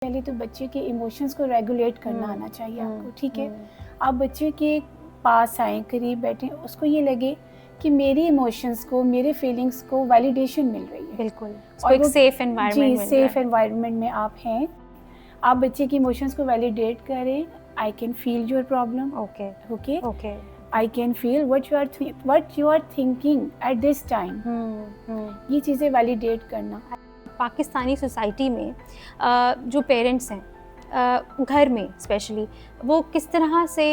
पहले तो बच्चे के इमोशंस को रेगुलेट करना आना चाहिए आपको, ठीक है। आप बच्चे के पास आए, करीब बैठे, उसको ये लगे कि मेरी इमोशंस को, मेरे फीलिंग्स को वैलिडेशन मिल रही है। बिल्कुल, और एक सेफ एनवायरनमेंट जी, सेफ एनवायरनमेंट में आप हैं। आप बच्चे की इमोशंस को वैलिडेट करें। I can feel your problem, okay, I can feel what you are thinking at this time. ये चीज़ें वैलिडेट करना। पाकिस्तानी सोसाइटी में जो पेरेंट्स हैं घर में स्पेशली, वो किस तरह से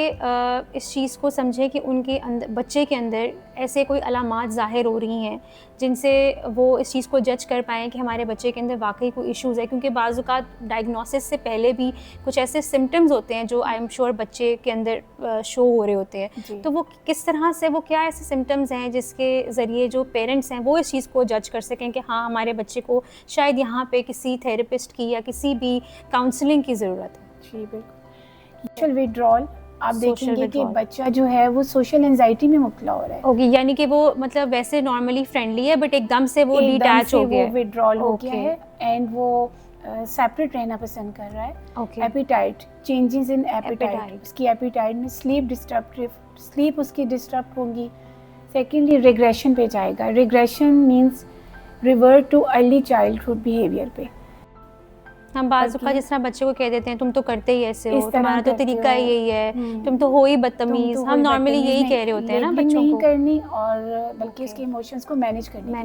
इस चीज़ को समझें कि उनके अंदर, बच्चे के अंदर ऐसे कोई अलामात ज़ाहिर हो रही हैं जिनसे वो इस चीज़ को जज कर पाएँ कि हमारे बच्चे के अंदर वाकई कोई इश्यूज़ है। क्योंकि बाज़ औक़ात डायग्नोसिस से पहले भी कुछ ऐसे सिम्टम्स होते हैं जो आई एम श्योर बच्चे के अंदर शो हो रहे होते हैं। तो वो किस तरह से, वो क्या ऐसे सिम्टम्स हैं जिसके ज़रिए जो पेरेंट्स हैं वो इस चीज़ को जज कर सकें कि हाँ, हमारे बच्चे को शायद यहाँ पे किसी थेरेपिस्ट की या किसी भी काउंसलिंग की ज़रूरत है। जी बिल्कुल। सोशल विड्रॉल, आप देखेंगे कि बच्चा जो है वो सोशल एंजाइटी में मुब्तला हो रहा है। ओके, यानी कि वो मतलब वैसे नॉर्मली फ्रेंडली है बट एकदम से वो डिटैच हो गया है, वो विड्रॉल हो गया है एंड वो सेपरेट रहना पसंद कर रहा है। एपिटाइट, चेंजेस इन एपिटाइट, उसकी एपिटाइट में स्लीप उसकी डिस्टर्ब होगी। सेकेंडली रिग्रेशन पे जाएगा। Regression means revert too early childhood behaviour पे। हम बाज़ औक़ात जिस तरह बच्चे को कह देते हैं तुम तो करते ही ऐसे हो, तुम्हारा तो तरीका ही यही है, तुम तो हो ही बदतमीज़। हम नॉर्मली यही कह रहे होते हैं ना बच्चों को, नहीं करनी और बल्कि उसके इमोशंस को मैनेज करना।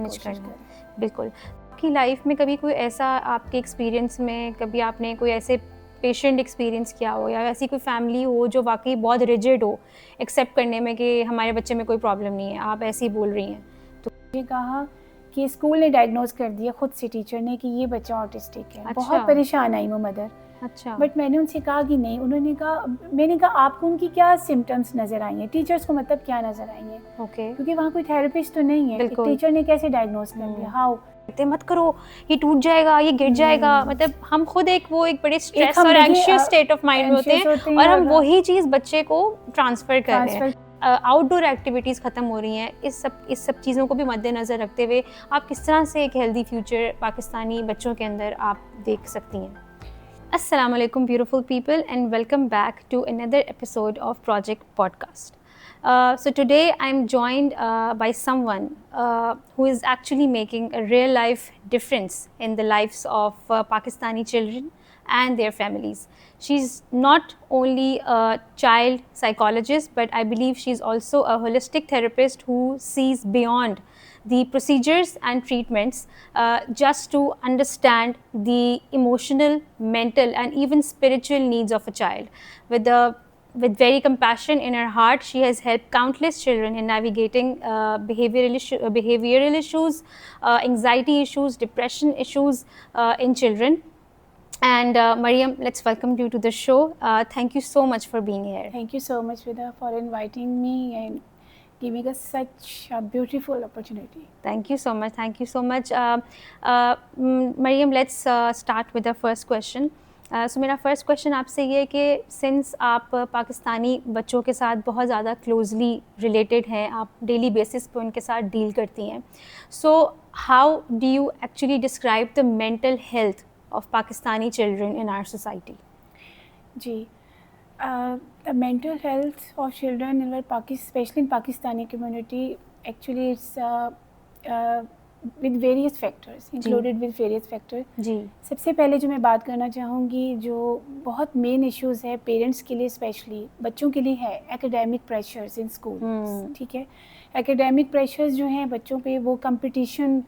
बिल्कुल। आपकी लाइफ में कभी कोई ऐसा, आपके एक्सपीरियंस में कभी आपने कोई ऐसे पेशेंट एक्सपीरियंस किया हो या ऐसी कोई फैमिली हो जो वाकई बहुत रिजिड हो एक्सेप्ट करने में कि हमारे बच्चे में कोई प्रॉब्लम नहीं है, आप ऐसे ही बोल रही हैं? तो ये कहा कि स्कूल ने डायग्नोज कर दिया, खुद से टीचर ने, कि ये बच्चा ऑटिस्टिक है। अच्छा। बहुत परेशान आई वो मदर। अच्छा। बट मैंने उनसे कहा कि नहीं, मैंने कहा आपको उनकी क्या सिम्टम्स नज़र आई हैं, टीचर्स को मतलब क्या नज़र आई हैं। ओके। क्योंकि वहाँ कोई थेरेपिस्ट तो नहीं है, टीचर ने कैसे डायग्नोज कर दिया। हाउ मत करो, ये टूट जाएगा, ये गिर जाएगा। मतलब हम खुद एक बड़े स्ट्रेस और एंग्शियस स्टेट ऑफ माइंड में होते हैं और हम वही चीज़ बच्चे को ट्रांसफ़र कर रहे हैं। आउटडोर एक्टिविटीज़ ख़त्म हो रही हैं। इस सब चीज़ों को भी मद्देनज़र रखते हुए आप किस तरह से एक हेल्दी फ्यूचर पाकिस्तानी बच्चों के अंदर आप देख सकती हैं? अस्सलाम वालेकुम beautiful people and welcome back to another episode of project podcast. So today I'm joined by someone who is actually making a real life difference in the lives of Pakistani children and their families. She's not only a child psychologist, but I believe she's also a holistic therapist who sees beyond the procedures and treatments just to understand the emotional, mental and even spiritual needs of a child. With very compassion in her heart, she has helped countless children in navigating behavioral issues, anxiety issues, depression issues in children. And Mariam, let's welcome you to the show. Thank you so much for being here. Thank you so much, Vida, for inviting me and giving us such a beautiful opportunity. Thank you so much. Thank you so much. Mariam, let's start with the first question. सो मेरा first question आपसे ये है कि since आप पाकिस्तानी बच्चों के साथ बहुत ज़्यादा क्लोजली रिलेटेड हैं, आप डेली बेसिस पे उनके साथ डील करती हैं, so how do you actually describe the mental health of Pakistani children in our society? जी, the mental health of children in specially in Pakistani community actually it's with various factors, included with various factors. जी, सबसे पहले जो मैं बात करना चाहूँगी, जो बहुत मेन इश्यूज़ है पेरेंट्स के लिए, स्पेशली बच्चों के लिए, है एकेडमिक प्रेशर्स इन स्कूल. ठीक है, एकेडमिक प्रेशर्स जो हैं बच्चों पे, वो कंपटीशन,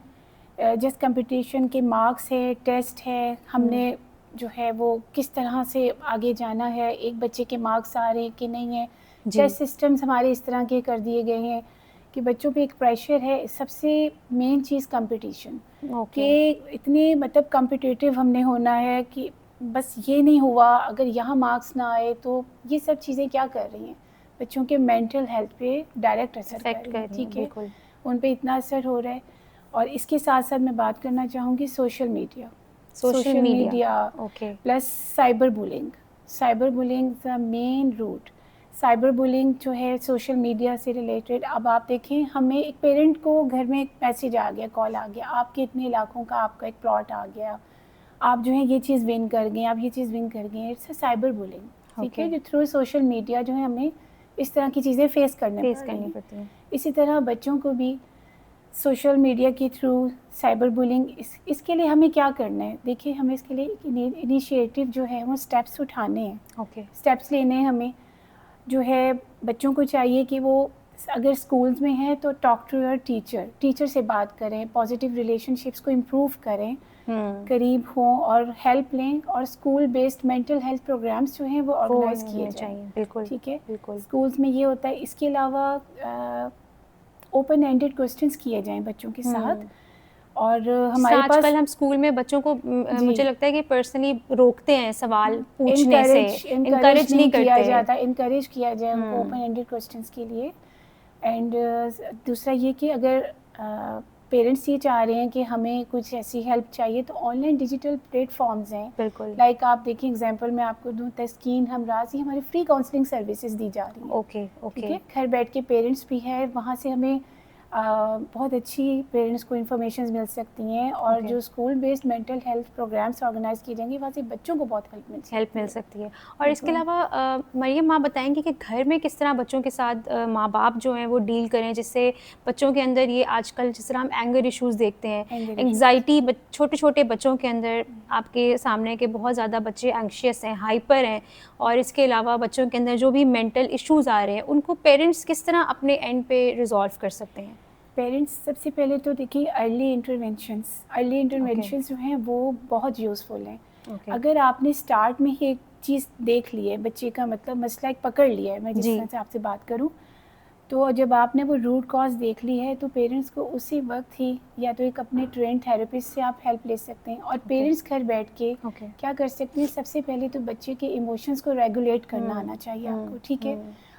जस्ट कंपटीशन के मार्क्स है, टेस्ट है, हमने जो है वो किस तरह से आगे जाना है, एक बच्चे के मार्क्स आ रहे हैं कि नहीं है, टेस्ट सिस्टम्स हमारे इस तरह के कर दिए गए हैं कि बच्चों पे एक प्रेशर है. सबसे मेन चीज़ कंपटीशन, कि इतने मतलब कम्पिटिटिव हमने होना है कि बस ये नहीं हुआ, अगर यहाँ मार्क्स ना आए तो ये सब चीज़ें क्या कर रही हैं, बच्चों के मेंटल हेल्थ पे डायरेक्ट असर कर रही है. ठीक है, उन पे इतना असर हो रहा है. और इसके साथ साथ मैं बात करना चाहूँगी social media plus cyber bullying the main root. Cyber bullying जो है सोशल मीडिया से रिलेटेड. अब आप देखें, हमें एक पेरेंट को घर में एक मैसेज आ गया, कॉल आ गया, आपके इतने इलाकों का आपका एक प्लॉट आ गया, आप जो है ये चीज़ विन कर गए, आप ये चीज़ विन कर गए, इट्स साइबर बुलिंग, ठीक है, जो थ्रू सोशल मीडिया जो है हमें इस तरह की चीज़ें फेस करनी पड़ती हैं। इसी तरह बच्चों को भी सोशल मीडिया के थ्रू साइबर बुलिंग, इसके लिए हमें क्या करना है? देखिए, हमें इसके लिए इनिशिएटिव जो है वो स्टेप्स उठाने हैं, स्टेप्स लेने हैं। हमें जो है बच्चों को चाहिए कि वो अगर स्कूल्स में है तो टॉक टू योर टीचर से बात करें, पॉजिटिव रिलेशनशिप्स को इम्प्रूव करें, करीब हों और हेल्प लें, और school based mental health programmes जो हैं वो ऑर्गेनाइज किए चाहिए। बिल्कुल, ठीक है, स्कूल्स में ये होता है। इसके अलावा ओपन एंडेड क्वेश्चंस किए जाएं बच्चों के साथ। और हमारे पास आजकल हम स्कूल में बच्चों को मुझे लगता है कि पर्सनली रोकते हैं सवाल पूछने से, इनकरेज नहीं किया जाता, इनकरेज किया जाए उनको ओपन एंडेड क्वेश्चंस के लिए। एंड दूसरा ये कि अगर पेरेंट्स ये चाह रहे हैं कि हमें कुछ ऐसी हेल्प चाहिए तो ऑनलाइन डिजिटल प्लेटफॉर्म्स हैं। बिल्कुल, लाइक आप देखिए, एग्जांपल मैं आपको दूं, तस्कीन, हमराज, ये हमारी फ्री काउंसलिंग सर्विसेज दी जा रही है। ओके, ठीक है, घर बैठ के पेरेंट्स भी है, वहाँ से हमें बहुत अच्छी पेरेंट्स को इन्फॉर्मेशन मिल सकती हैं। और जो school based mental health programmes organise किए जाएंगे, वहाँ से बच्चों को बहुत हेल्प मिल सकती है। और इसके अलावा मरियम, आप बताएंगे कि घर में किस तरह बच्चों के साथ माँ बाप जो हैं वो डील करें, जिससे बच्चों के अंदर ये आजकल जिस तरह हम एंगर इश्यूज़ देखते हैं, एंग्जाइटी छोटे छोटे बच्चों के अंदर, आपके सामने के बहुत ज़्यादा बच्चे एंग्शियस हैं, हाइपर हैं, और इसके अलावा बच्चों के अंदर जो भी मेंटल इश्यूज़ आ रहे हैं उनको पेरेंट्स किस तरह अपने एंड पे रिजॉल्व कर सकते हैं? पेरेंट्स सबसे पहले तो देखिए, अर्ली इंटरवेंशंस जो हैं वो बहुत यूज़फुल हैं। अगर आपने स्टार्ट में ही एक चीज़ देख ली है, बच्चे का मतलब मसला एक पकड़ लिया है, मैं जिस तरह से आपसे बात करूं, तो जब आपने वो रूट कॉज देख ली है तो पेरेंट्स को उसी वक्त ही या तो एक अपने ट्रेंड थेरेपिस्ट से आप हेल्प ले सकते हैं। और पेरेंट्स घर बैठ के क्या कर सकते हैं, सबसे पहले तो बच्चे के इमोशंस को रेगुलेट करना आना चाहिए आपको। ठीक है,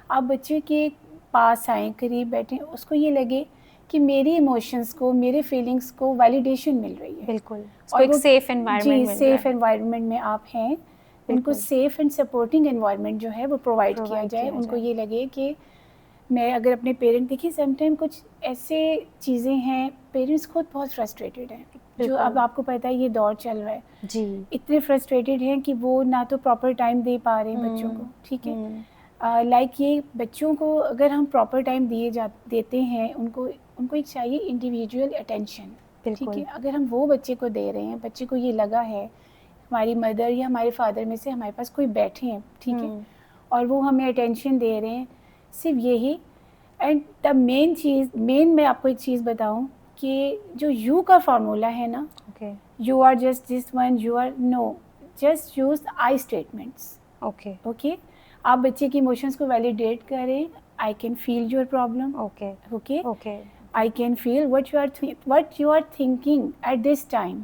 आप बच्चे के पास आएँ, करीब बैठें, उसको ये लगे कि मेरी इमोशंस को, मेरे फीलिंग्स को वैलिडेशन मिल रही है। बिल्कुल, और एक सेफ एनवायरनमेंट, सेफ एनवायरनमेंट में आप हैं, उनको सेफ एंड सपोर्टिंग एनवायरनमेंट जो है वो प्रोवाइड किया जाए। उनको ये लगे कि मैं अगर अपने पेरेंट, देखिए समटाइम कुछ ऐसे चीज़ें हैं, पेरेंट्स खुद बहुत फ्रस्ट्रेटेड हैं, जो अब आपको पता है ये दौर चल रहा है जी, इतने फ्रस्ट्रेटेड हैं कि वो ना तो प्रॉपर टाइम दे पा रहे हैं बच्चों को। ठीक है, लाइक ये बच्चों को अगर हम प्रॉपर टाइम देते हैं, उनको एक चाहिए इंडिविजुअल अटेंशन। ठीक है, अगर हम वो बच्चे को दे रहे हैं, बच्चे को ये लगा है हमारी मदर या हमारे फादर में से हमारे पास कोई बैठे हैं, ठीक है, और वो हमें अटेंशन दे रहे हैं, सिर्फ यही। एंड द मेन मैं आपको एक चीज़ बताऊं कि जो यू का फार्मूला है ना, you are just this one, you are no, just use I statements. Okay, आप बच्चे की इमोशंस को वैलिडेट करें। I can feel your problem, okay, I can feel what you are thinking at this time.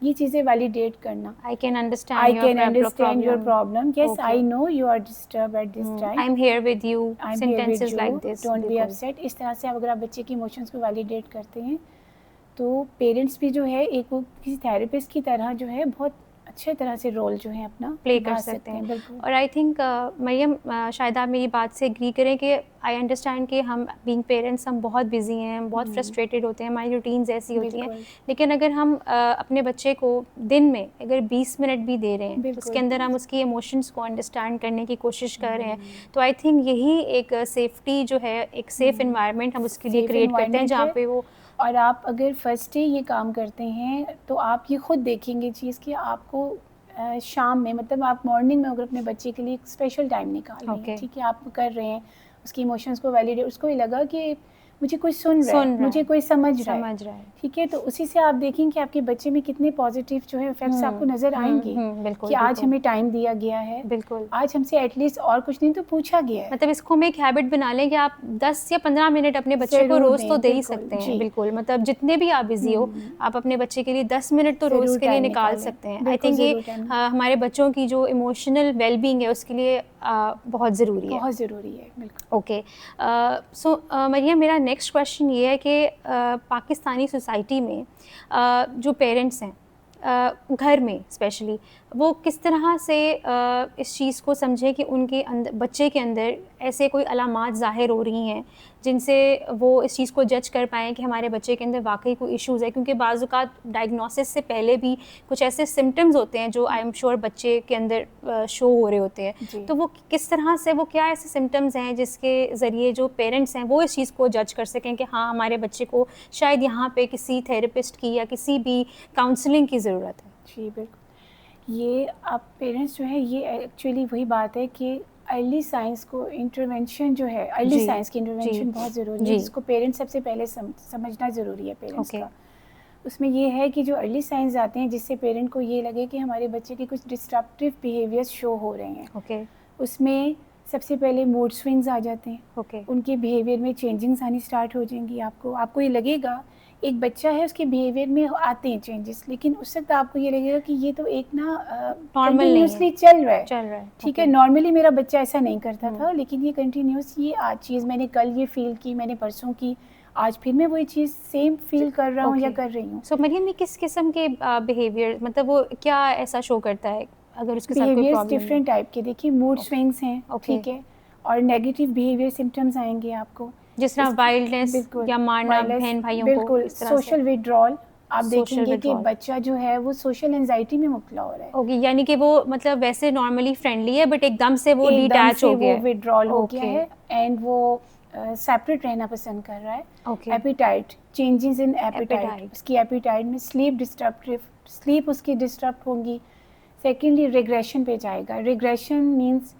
ये चीज़ें validate करना। I can understand your problem, yes I know you are disturb at this time, I am here with you, sentences like this, don't be upset. इस तरह से अगर आप बच्चे की इमोशंस को वैलिडेट करते हैं तो पेरेंट्स भी जो है एक वो किसी थेरेपिस्ट की तरह जो है बहुत अच्छे तरह से रोल जो है अपना प्ले कर सकते हैं। और आई थिंक मरियम, शायद आप मेरी बात से एग्री करें कि आई अंडरस्टैंड कि हम बीइंग पेरेंट्स हम बहुत बिजी हैं, हम बहुत फ्रस्ट्रेटेड होते हैं, हमारी रूटीन्स ऐसी होती हैं, लेकिन अगर हम अपने बच्चे को दिन में अगर 20 मिनट भी दे रहे हैं, उसके अंदर हम उसकी इमोशंस को अंडरस्टैंड करने की कोशिश कर रहे हैं, तो आई थिंक यही एक सेफ्टी जो है, एक सेफ एनवायरनमेंट हम उसके लिए क्रिएट करते हैं, जहाँ पे वो। और आप अगर फर्स्ट डे ये काम करते हैं तो आप ये खुद देखेंगे चीज़ कि आपको शाम में, मतलब आप मॉर्निंग में अगर अपने बच्चे के लिए एक स्पेशल टाइम निकाल रहे हैं, ठीक है, आप कर रहे हैं, उसकी इमोशंस को वैलिडेट, उसको ये लगा कि मुझे कोई सुन रहा है, मुझे कोई समझ रहा है, ठीक है, तो उसी से आप देखेंगे कि आपके बच्चे में कितने पॉजिटिव जो है इफेक्ट्स आपको नजर आएंगे कि आज हमें टाइम दिया गया है, बिल्कुल, आज हमसे एटलीस्ट और कुछ नहीं तो पूछा गया है। मतलब इसको हम एक हैबिट बना लें कि आप 10 या 15 मिनट अपने बच्चे को रोज तो दे ही सकते हैं। बिल्कुल, मतलब जितने भी आप बिजी हो, आप अपने बच्चे के लिए 10 मिनट तो रोज के लिए निकाल सकते हैं। आई थिंक ये हमारे बच्चों की जो इमोशनल वेलबींग है उसके लिए बहुत ज़रूरी है। बिल्कुल। ओके, सो मरियम, मेरा नेक्स्ट क्वेश्चन ये है कि पाकिस्तानी सोसाइटी में जो पेरेंट्स हैं घर में स्पेशली, वो किस तरह से इस चीज़ को समझे कि उनके अंदर, बच्चे के अंदर ऐसे कोई अलामात ज़ाहिर हो रही हैं जिनसे वो इस चीज़ को जज कर पाएँ कि हमारे बच्चे के अंदर वाकई कोई इश्यूज़ है, क्योंकि बाज़ औक़ात डायग्नोसिस से पहले भी कुछ ऐसे सिम्टम्स होते हैं जो आई एम श्योर बच्चे के अंदर शो हो रहे होते हैं। तो वो किस तरह से, वो क्या ऐसे सिम्टम्स हैं जिसके ज़रिए जो पेरेंट्स हैं वो इस चीज़ को जज कर सकें कि हाँ, हमारे बच्चे को शायद यहाँ पे किसी थेरेपिस्ट की या किसी भी काउंसलिंग की ज़रूरत है? जी बिल्कुल, ये आप पेरेंट्स जो है, ये एक्चुअली वही बात है कि अर्ली साइंस को इंटरवेंशन जो है, अर्ली साइंस की इंटरवेंशन बहुत ज़रूरी है, जिसको पेरेंट्स सबसे पहले समझना ज़रूरी है पेरेंट्स का। उसमें ये है कि जो अर्ली साइंस आते हैं जिससे पेरेंट को ये लगे कि हमारे बच्चे के कुछ डिस्ट्रप्टिव बिहेवियर्स शो हो रहे हैं, उसमें सबसे पहले मूड स्विंग्स आ जाते हैं, उनके बिहेवियर में चेंजिंग्स आनी स्टार्ट हो जाएंगी। आपको ये लगेगा एक बच्चा है, उसके बिहेवियर में आते हैं चेंजेस, लेकिन उस वक्त आपको ये लगेगा कि ये तो एक ना कंटिन्यूसली चल रहा है। ठीक है, नॉर्मली मेरा बच्चा ऐसा नहीं करता था, लेकिन ये कंटिन्यूस, ये आज चीज़ मैंने कल ये फील की, मैंने परसों की, आज फिर मैं वही चीज़ सेम फील कर रहा हूँ या कर रही हूँ। सो मरियम, ये किस किस्म के बिहेवियर, मतलब वो क्या ऐसा शो करता है अगर उसके साथ कोई प्रॉब्लम? डिफरेंट टाइप के, देखिए मूड स्विंग्स हैं, ठीक है, और नेगेटिव बिहेवियर सिम्टम्स आएंगे आपको, जिस तरह वाइल्डनेस या मारना बहन भाइयों को, बिल्कुल सोशल विड्रॉल। आप देखेंगे कि बच्चा जो है वो सोशल एंजाइटी में मुब्तला हो रहा है। ओके, यानी कि वो मतलब वैसे नॉर्मली फ्रेंडली है बट एकदम से वो डिटैच हो गया है, विड्रॉल हो गया है, एंड वो सेपरेट रहना पसंद कर रहा है। एपिटाइट, चेंजेस इन एपिटाइट, उसकी एपिटाइट में स्लीप उसकी डिस्टर्ब होगी। सेकेंडली रिग्रेशन पे जाएगा। Regression means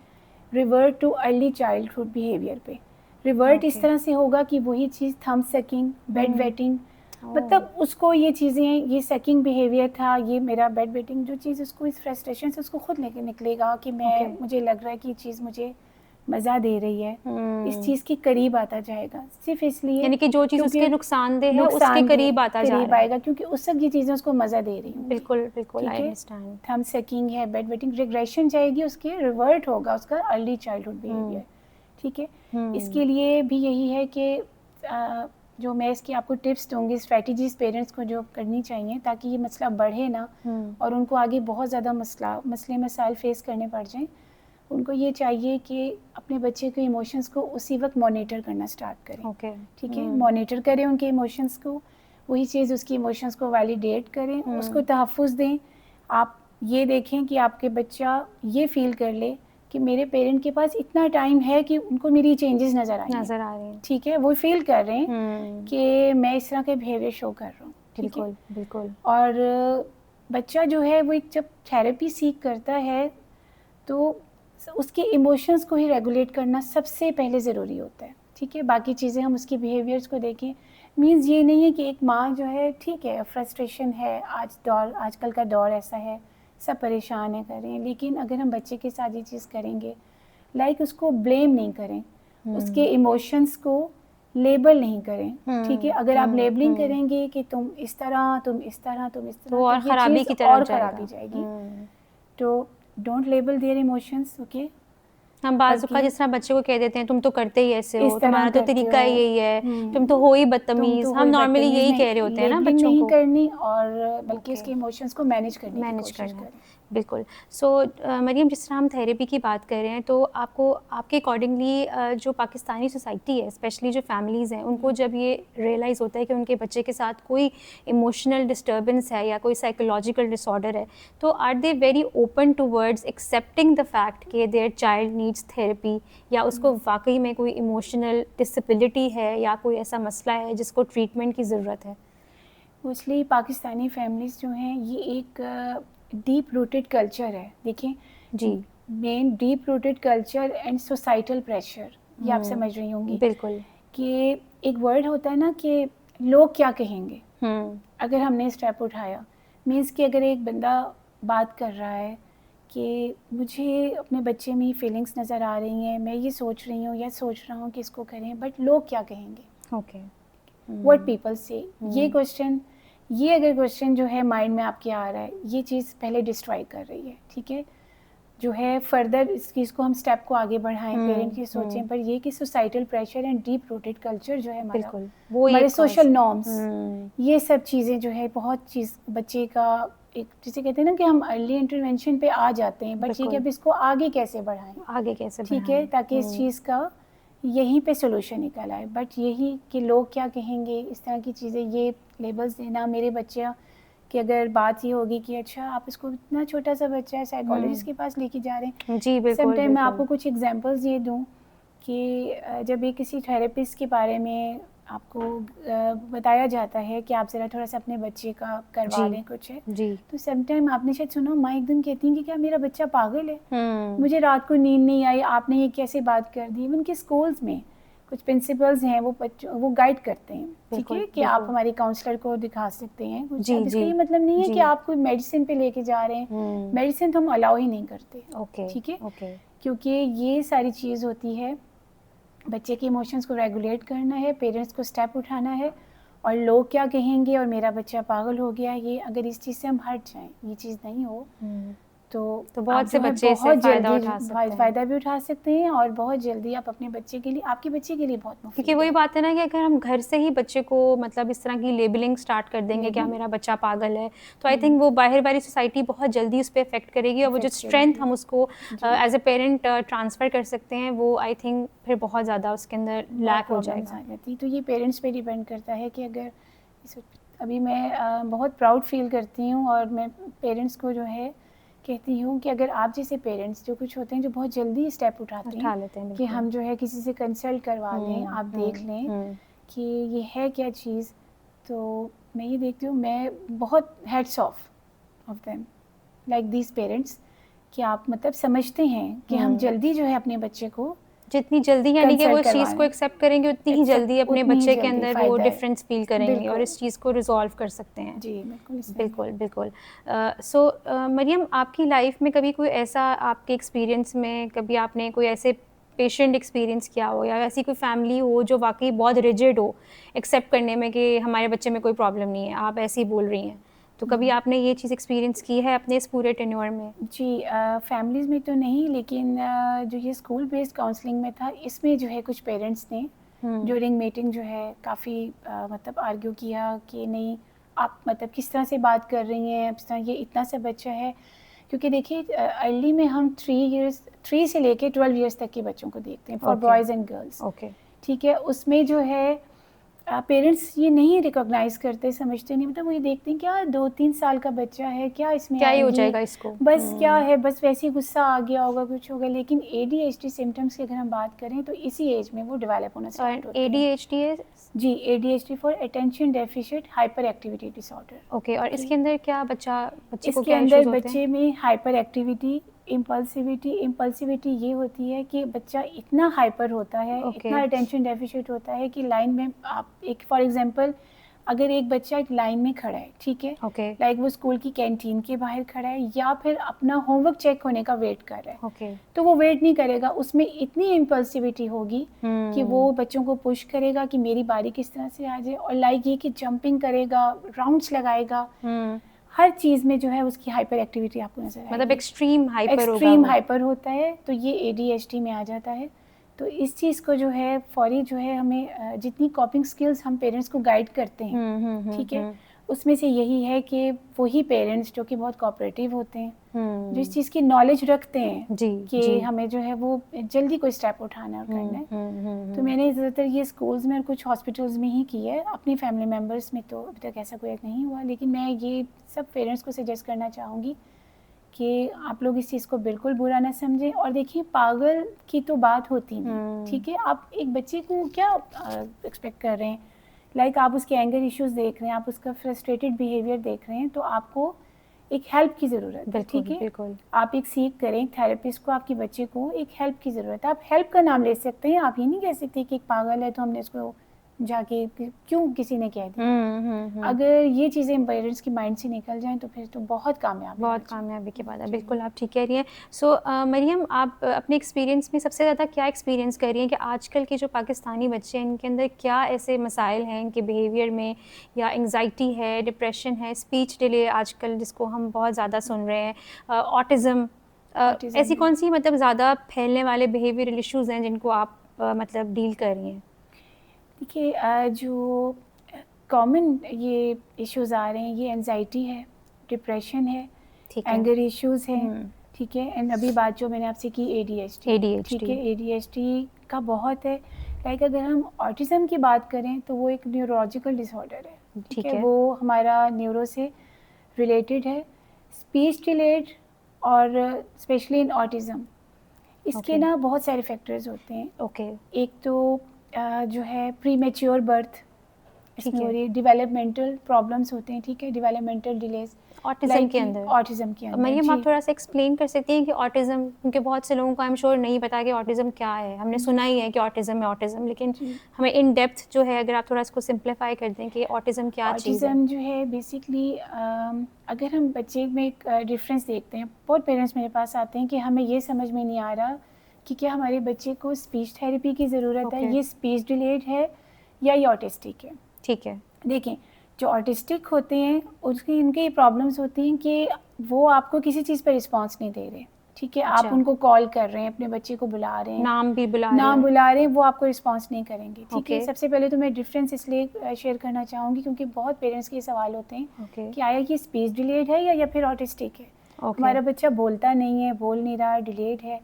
revert too early childhood behaviour पे। रिवर्ट इस तरह से होगा कि वही चीज़ थंब सकिंग, बेड वेटिंग, मतलब उसको ये चीज़ें, ये सकिंग बिहेवियर था, ये मेरा बेड वेटिंग, जो चीज़ उसको इस फ्रस्ट्रेशन से उसको खुद लेके निकलेगा कि मुझे लग रहा है कि ये चीज़ मुझे मज़ा दे रही है, इस चीज़ के करीब आता जाएगा, सिर्फ इसलिए, यानी कि जो चीज़ उसके नुकसानदेह है उसके करीब आता जाएगा, क्योंकि उस वक्त ये चीज़ें उसको मज़ा दे रही हूँ। बिल्कुल बिल्कुल, आई अंडरस्टैंड। थंब सकिंग है, बेड वेटिंग, रिग्रेशन जाएगी, उसके रिवर्ट होगा उसका अर्ली चाइल्डहुड बिहेवियर। ठीक है, इसके लिए भी यही है कि जो मैं इसकी आपको टिप्स दूंगी, स्ट्रेटजीज पेरेंट्स को जो करनी चाहिए ताकि ये मसला बढ़े ना और उनको आगे बहुत ज़्यादा मसले मसाइल फेस करने पड़ जाएं। उनको ये चाहिए कि अपने बच्चे के इमोशंस को उसी वक्त मॉनिटर करना स्टार्ट करें। ठीक है, मॉनिटर करें उनके इमोशंस को, वही चीज़ उसकी इमोशंस को वैलिडेट करें, उसको तहफ़्फ़ुज़ दें। आप ये देखें कि आपके बच्चा ये फील कर ले कि मेरे पेरेंट के पास इतना टाइम है कि उनको मेरी चेंजेस नज़र आ रही हैं। ठीक है, वो फील कर रहे हैं कि मैं इस तरह के बिहेवियर शो कर रहा हूँ। बिल्कुल बिल्कुल। और बच्चा जो है वो जब थेरेपी सीख करता है तो उसके इमोशंस को ही रेगुलेट करना सबसे पहले ज़रूरी होता है। ठीक है, बाकी चीज़ें हम उसके बिहेवियर्स को देखें। मीन्स ये नहीं है कि एक माँ जो है, ठीक है फ्रस्ट्रेशन है, आजकल का दौर ऐसा है, सब परेशान है, करें, लेकिन अगर हम बच्चे के साथ ये चीज़ करेंगे, लाइक उसको ब्लेम नहीं करें, उसके इमोशंस को लेबल नहीं करें। ठीक है, अगर आप लेबलिंग करेंगे कि तुम इस तरह, तुम इस तरह, तुम इस तरह, तो और खराबी की तरफ जाएगी। तो don't label their emotions. Okay, हम बाज़ औक़ात जिस तरह बच्चे को कह देते हैं तुम तो करते ही ऐसे हो, तुम्हारा तो तरीका ही यही है, तुम तो हो ही बदतमीज़, हम नॉर्मली यही कह रहे होते हैं ना बच्चों को। नहीं करनी और बल्कि उसके इमोशंस को मैनेज करना। बिल्कुल। सो मरियम, जिस तरह हम थेरेपी की बात कर रहे हैं, तो आपके अकॉर्डिंगली जो पाकिस्तानी सोसाइटी है, स्पेशली जो फैमिलीज़ हैं, उनको जब ये रियलाइज़ होता है कि उनके बच्चे के साथ कोई इमोशनल डिस्टर्बेंस है या कोई साइकोलॉजिकल डिसऑर्डर है, तो are they very open towards accepting the fact कि देयर चाइल्ड नीड्स थेरेपी, या उसको वाकई में कोई इमोशनल डिसेबिलिटी है या कोई ऐसा मसला है जिसको ट्रीटमेंट की ज़रूरत है? मोस्टली पाकिस्तानी फैमिलीज़ जो हैं, ये एक डीप रूटेड कल्चर है। देखिए जी, main deep rooted culture and societal pressure, ये आप समझ रही होंगी। बिल्कुल, कि एक वर्ड होता है ना कि लोग क्या कहेंगे। अगर हमने स्टेप उठाया, मीन्स कि अगर एक बंदा बात कर रहा है कि मुझे अपने बच्चे में फीलिंग्स नज़र आ रही हैं, मैं ये सोच रही हूँ या सोच रहा हूँ कि इसको करें, बट लोग क्या कहेंगे, ओके, व्हाट पीपल से, ये अगर क्वेश्चन जो है माइंड में आपके आ रहा है, ये चीज़ पहले डिस्ट्रॉय कर रही है। ठीक है, जो है फर्दर इस चीज़ को हम स्टेप को आगे बढ़ाएं, पेरेंट की सोचें, पर ये कि societal pressure and deep rooted culture जो है हमारे सोशल नॉर्म्स, ये सब चीज़ें जो है बहुत चीज़ बच्चे का एक, जिसे कहते हैं ना कि हम अर्ली इंटरवेंशन पे आ जाते हैं, बट ये कि अब इसको आगे कैसे बढ़ाएं, ठीक है, ताकि इस चीज़ का यहीं पे सोल्यूशन निकल आए। बट यही कि लोग क्या कहेंगे, इस तरह की चीज़ें, ये लेबल्स देना मेरे बच्चे कि अगर बात ये होगी कि अच्छा आप इसको, इतना छोटा सा बच्चा है, साइकोलॉजिस्ट के पास लेके जा रहे हैं। जी बिल्कुल। समटाइम मैं आपको कुछ एग्जांपल्स ये दूं कि जब ये किसी थेरेपिस्ट के बारे में आपको बताया जाता है कि आप ज़रा थोड़ा सा अपने बच्चे का करवा लें कुछ है, जी। तो समटाइम आपने शायद सुना, माँ एकदम कहती हैं कि क्या मेरा बच्चा पागल है, मुझे रात को नींद नहीं आई, आपने ये कैसे बात कर दी। इवन के स्कूल्स में कुछ प्रिंसिपल्स हैं, वो बच्चों वो गाइड करते हैं, ठीक है, कि आप हमारी काउंसलर को दिखा सकते हैं कुछ। जी, इसका ये मतलब नहीं है कि आप कोई मेडिसिन पे लेके जा रहे हैं, मेडिसिन तो हम अलाउ ही नहीं करते, ठीक है, क्योंकि ये सारी चीज़ होती है, बच्चे के इमोशंस को रेगुलेट करना है, पेरेंट्स को स्टेप उठाना है, और लोग क्या कहेंगे और मेरा बच्चा पागल हो गया, ये अगर इस चीज़ से हम हट जाएं, ये चीज़ नहीं हो, तो बहुत से बच्चे से फ़ायदा उठा सकते हैं, फ़ायदा भी उठा सकते हैं, और बहुत जल्दी आप अपने बच्चे के लिए, आपके बच्चे के लिए बहुत मुफीद है। क्योंकि वही बात है ना कि अगर हम घर से ही बच्चे को मतलब इस तरह की लेबलिंग स्टार्ट कर देंगे कि मेरा बच्चा पागल है, तो आई थिंक वो बाहर वाली सोसाइटी बहुत जल्दी उस पर इफेक्ट करेगी, और वो जो स्ट्रेंथ हम उसको एज ए पेरेंट ट्रांसफ़र कर सकते हैं, वो आई थिंक फिर बहुत ज़्यादा उसके अंदर लैक हो जाएगा। तो ये पेरेंट्स पे डिपेंड करता है कि अगर अभी मैं बहुत प्राउड फील करती हूँ, और मैं पेरेंट्स को जो है कहती हूँ कि अगर आप जैसे पेरेंट्स जो कुछ होते हैं जो बहुत जल्दी स्टेप उठा लेते हैं कि हम जो है किसी से कंसल्ट करवा लें, आप देख लें कि ये है क्या चीज़, तो मैं ये देखती हूँ, मैं बहुत heads of them like these parents, कि आप मतलब समझते हैं कि हम जल्दी जो है अपने बच्चे को, जितनी जल्दी यानी कि वो इस चीज़ को एक्सेप्ट करेंगे, उतनी ही जल्दी अपने बच्चे के अंदर वो डिफरेंस फील करेंगे और इस चीज़ को रिजॉल्व कर सकते हैं। जी बिल्कुल बिल्कुल। सो मरियम, आपकी लाइफ में कभी कोई ऐसा, आपके एक्सपीरियंस में कभी आपने कोई ऐसे पेशेंट एक्सपीरियंस किया हो, या ऐसी कोई फैमिली हो जो वाकई बहुत रिजिड हो एक्सेप्ट करने में कि हमारे बच्चे में कोई प्रॉब्लम नहीं है, आप ऐसे ही बोल रही हैं, तो कभी आपने ये चीज़ एक्सपीरियंस की है अपने इस पूरे टेन्योर में? जी, फैमिलीज़ में तो नहीं, लेकिन जो ये स्कूल बेस्ड काउंसलिंग में था, इसमें जो है कुछ पेरेंट्स ने ड्यूरिंग मीटिंग जो है काफ़ी मतलब आर्ग्यू किया कि नहीं, आप मतलब किस तरह से बात कर रही हैं, इस तरह, ये इतना सा बच्चा है, क्योंकि देखिए अर्ली में हम 3 से लेके 12 ईयर्स तक के बच्चों को देखते हैं, फॉर बॉयज़ एंड गर्ल्स, ठीक है। उसमें जो है पेरेंट्स ये नहीं रिकॉग्नाइज करते, समझते नहीं, मतलब वो ये देखते हैं क्या 2-3 साल का बच्चा है, क्या इसमें क्या ही हो जाएगा इसको, बस क्या है, बस वैसे ही गुस्सा आ गया होगा, कुछ होगा। लेकिन ADHD सिम्टम्स की अगर हम बात करें तो इसी एज में वो डेवलप होना स्टार्ट होते हैं। ADHD है? जी, ADHD for attention deficient hyper activity disorder. Okay, और इसके अंदर क्या बच्चे को क्या इश्यूज होते हैं? इसके अंदर बच्चे में हाइपर एक्टिविटी, इम्पल्सिविटी ये होती है कि बच्चा इतना हाइपर होता है, इतना अटेंशन डेफिशिएंट होता है कि लाइन में आप एक फॉर एग्जांपल, अगर एक बच्चा एक लाइन में खड़ा है, ठीक है, लाइक वो स्कूल की कैंटीन के बाहर खड़ा है या फिर अपना होमवर्क चेक होने का वेट कर रहा है, तो वो वेट नहीं करेगा, उसमें इतनी इम्पल्सिविटी होगी कि वो बच्चों को पुश करेगा कि मेरी बारी किस तरह से आ जाए, और लाइक ये कि जंपिंग करेगा, राउंड्स लगाएगा, हर चीज़ में जो है उसकी हाइपर एक्टिविटी आपको नजर आएगी, मतलब एक्सट्रीम हाइपर होता है, तो ये ADHD में आ जाता है। तो इस चीज़ को जो है फौरी जो है हमें जितनी कॉपिंग स्किल्स हम पेरेंट्स को गाइड करते हैं, ठीक है, उसमें से यही है कि वही पेरेंट्स जो कि बहुत कोऑपरेटिव होते हैं, जो इस चीज़ की नॉलेज रखते हैं कि हमें जो है वो जल्दी कोई स्टेप उठाना और करना है। तो मैंने ज़्यादातर ये स्कूल्स में और कुछ हॉस्पिटल्स में ही की है, अपनी फैमिली मेम्बर्स में तो अभी तक ऐसा कोई नहीं हुआ, लेकिन मैं ये सब पेरेंट्स को सजेस्ट करना चाहूँगी कि आप लोग इस चीज़ को बिल्कुल बुरा ना समझें। और देखिए, पागल की तो बात होती नहीं, ठीक है, आप एक बच्चे को क्या एक्सपेक्ट कर रहे हैं, लाइक आप उसके एंगर इश्यूज देख रहे हैं, आप उसका फ्रस्ट्रेटेड बिहेवियर देख रहे हैं, तो आपको एक हेल्प की ज़रूरत है, ठीक है, आप एक सीख करें, थेरेपिस्ट को, आपके बच्चे को एक हेल्प की ज़रूरत है, आप हेल्प का नाम ले सकते हैं, आप ये नहीं कह सकते कि एक पागल है तो हमने इसको जाके क्यों किसी ने कह दिया। अगर ये चीज़ें पेरेंट्स की माइंड से निकल जाएं तो फिर तो बहुत कामयाबी की बात है। बिल्कुल, आप ठीक कह रही हैं। सो मरियम, आप अपने एक्सपीरियंस में सबसे ज़्यादा क्या एक्सपीरियंस कर रही हैं कि आजकल के जो पाकिस्तानी बच्चे हैं, इनके अंदर क्या ऐसे मसाइल हैं इनके बिहेवियर में, या एंग्जाइटी है, डिप्रेशन है, स्पीच डिले आजकल जिसको हम बहुत ज़्यादा सुन रहे हैं, ऑटिज़म, ऐसी कौन सी मतलब ज़्यादा फैलने वाले बिहेवियरल इश्यूज़ हैं जिनको आप मतलब डील कर रही हैं? देखिए, जो कॉमन ये इश्यूज आ रहे हैं, ये एंजाइटी है, डिप्रेशन है, एंगर इश्यूज हैं, ठीक है, एंड अभी बात जो मैंने आपसे की ADHD, ठीक है, ADHD का बहुत है। लाइक अगर हम ऑटिज़म की बात करें तो वो एक न्यूरोलॉजिकल डिसऑर्डर है, ठीक है, वो हमारा न्यूरो से रिलेटेड है। स्पीच डिलेड और स्पेशली इन ऑटिज़म इसके ना बहुत सारे फैक्टर्स होते हैं। एक तो जो है प्री मैच्योर बर्थ, इसमें हो रही है, डेवलपमेंटल प्रॉब्लम्स होते हैं, ठीक है, डेवलपमेंटल डिलेज ऑटिज्म के अंदर। मरियम, आप थोड़ा सा एक्सप्लेन कर सकती हैं कि ऑटिज्म, क्योंकि बहुत से लोगों को आई एम श्योर नहीं पता कि ऑटिज्म क्या है। हमने सुना ही है कि ऑटिज्म है ऑटिज्म, लेकिन हमें इन डेप्थ जो है अगर आप थोड़ा इसको सिंप्लीफाई कर दें कि ऑटिज्म क्या चीज़ है। ऑटिज्म जो है बेसिकली अगर हम बच्चे में एक डिफरेंस देखते हैं, बहुत पेरेंट्स मेरे पास आते हैं कि हमें ये समझ में नहीं आ रहा कि क्या हमारे बच्चे को स्पीच थेरेपी की ज़रूरत है, ये स्पीच डिलेड है या ये ऑटिस्टिक है। ठीक है, देखें, जो ऑटिस्टिक होते हैं उसकी इनकी ये प्रॉब्लम्स होती हैं कि वो आपको किसी चीज़ पर रिस्पॉन्स नहीं दे रहे, ठीक है। आप उनको कॉल कर रहे हैं, अपने बच्चे को बुला रहे हैं, नाम बुला रहे हैं, वो आपको रिस्पॉन्स नहीं करेंगे, ठीक है। सबसे पहले तो मैं डिफरेंस इसलिए शेयर करना चाहूँगी क्योंकि बहुत पेरेंट्स के सवाल होते हैं कि आया ये स्पीच डिलेड है या फिर ऑटिस्टिक है। हमारा बच्चा बोलता नहीं है, बोल नहीं रहा, डिलेड है।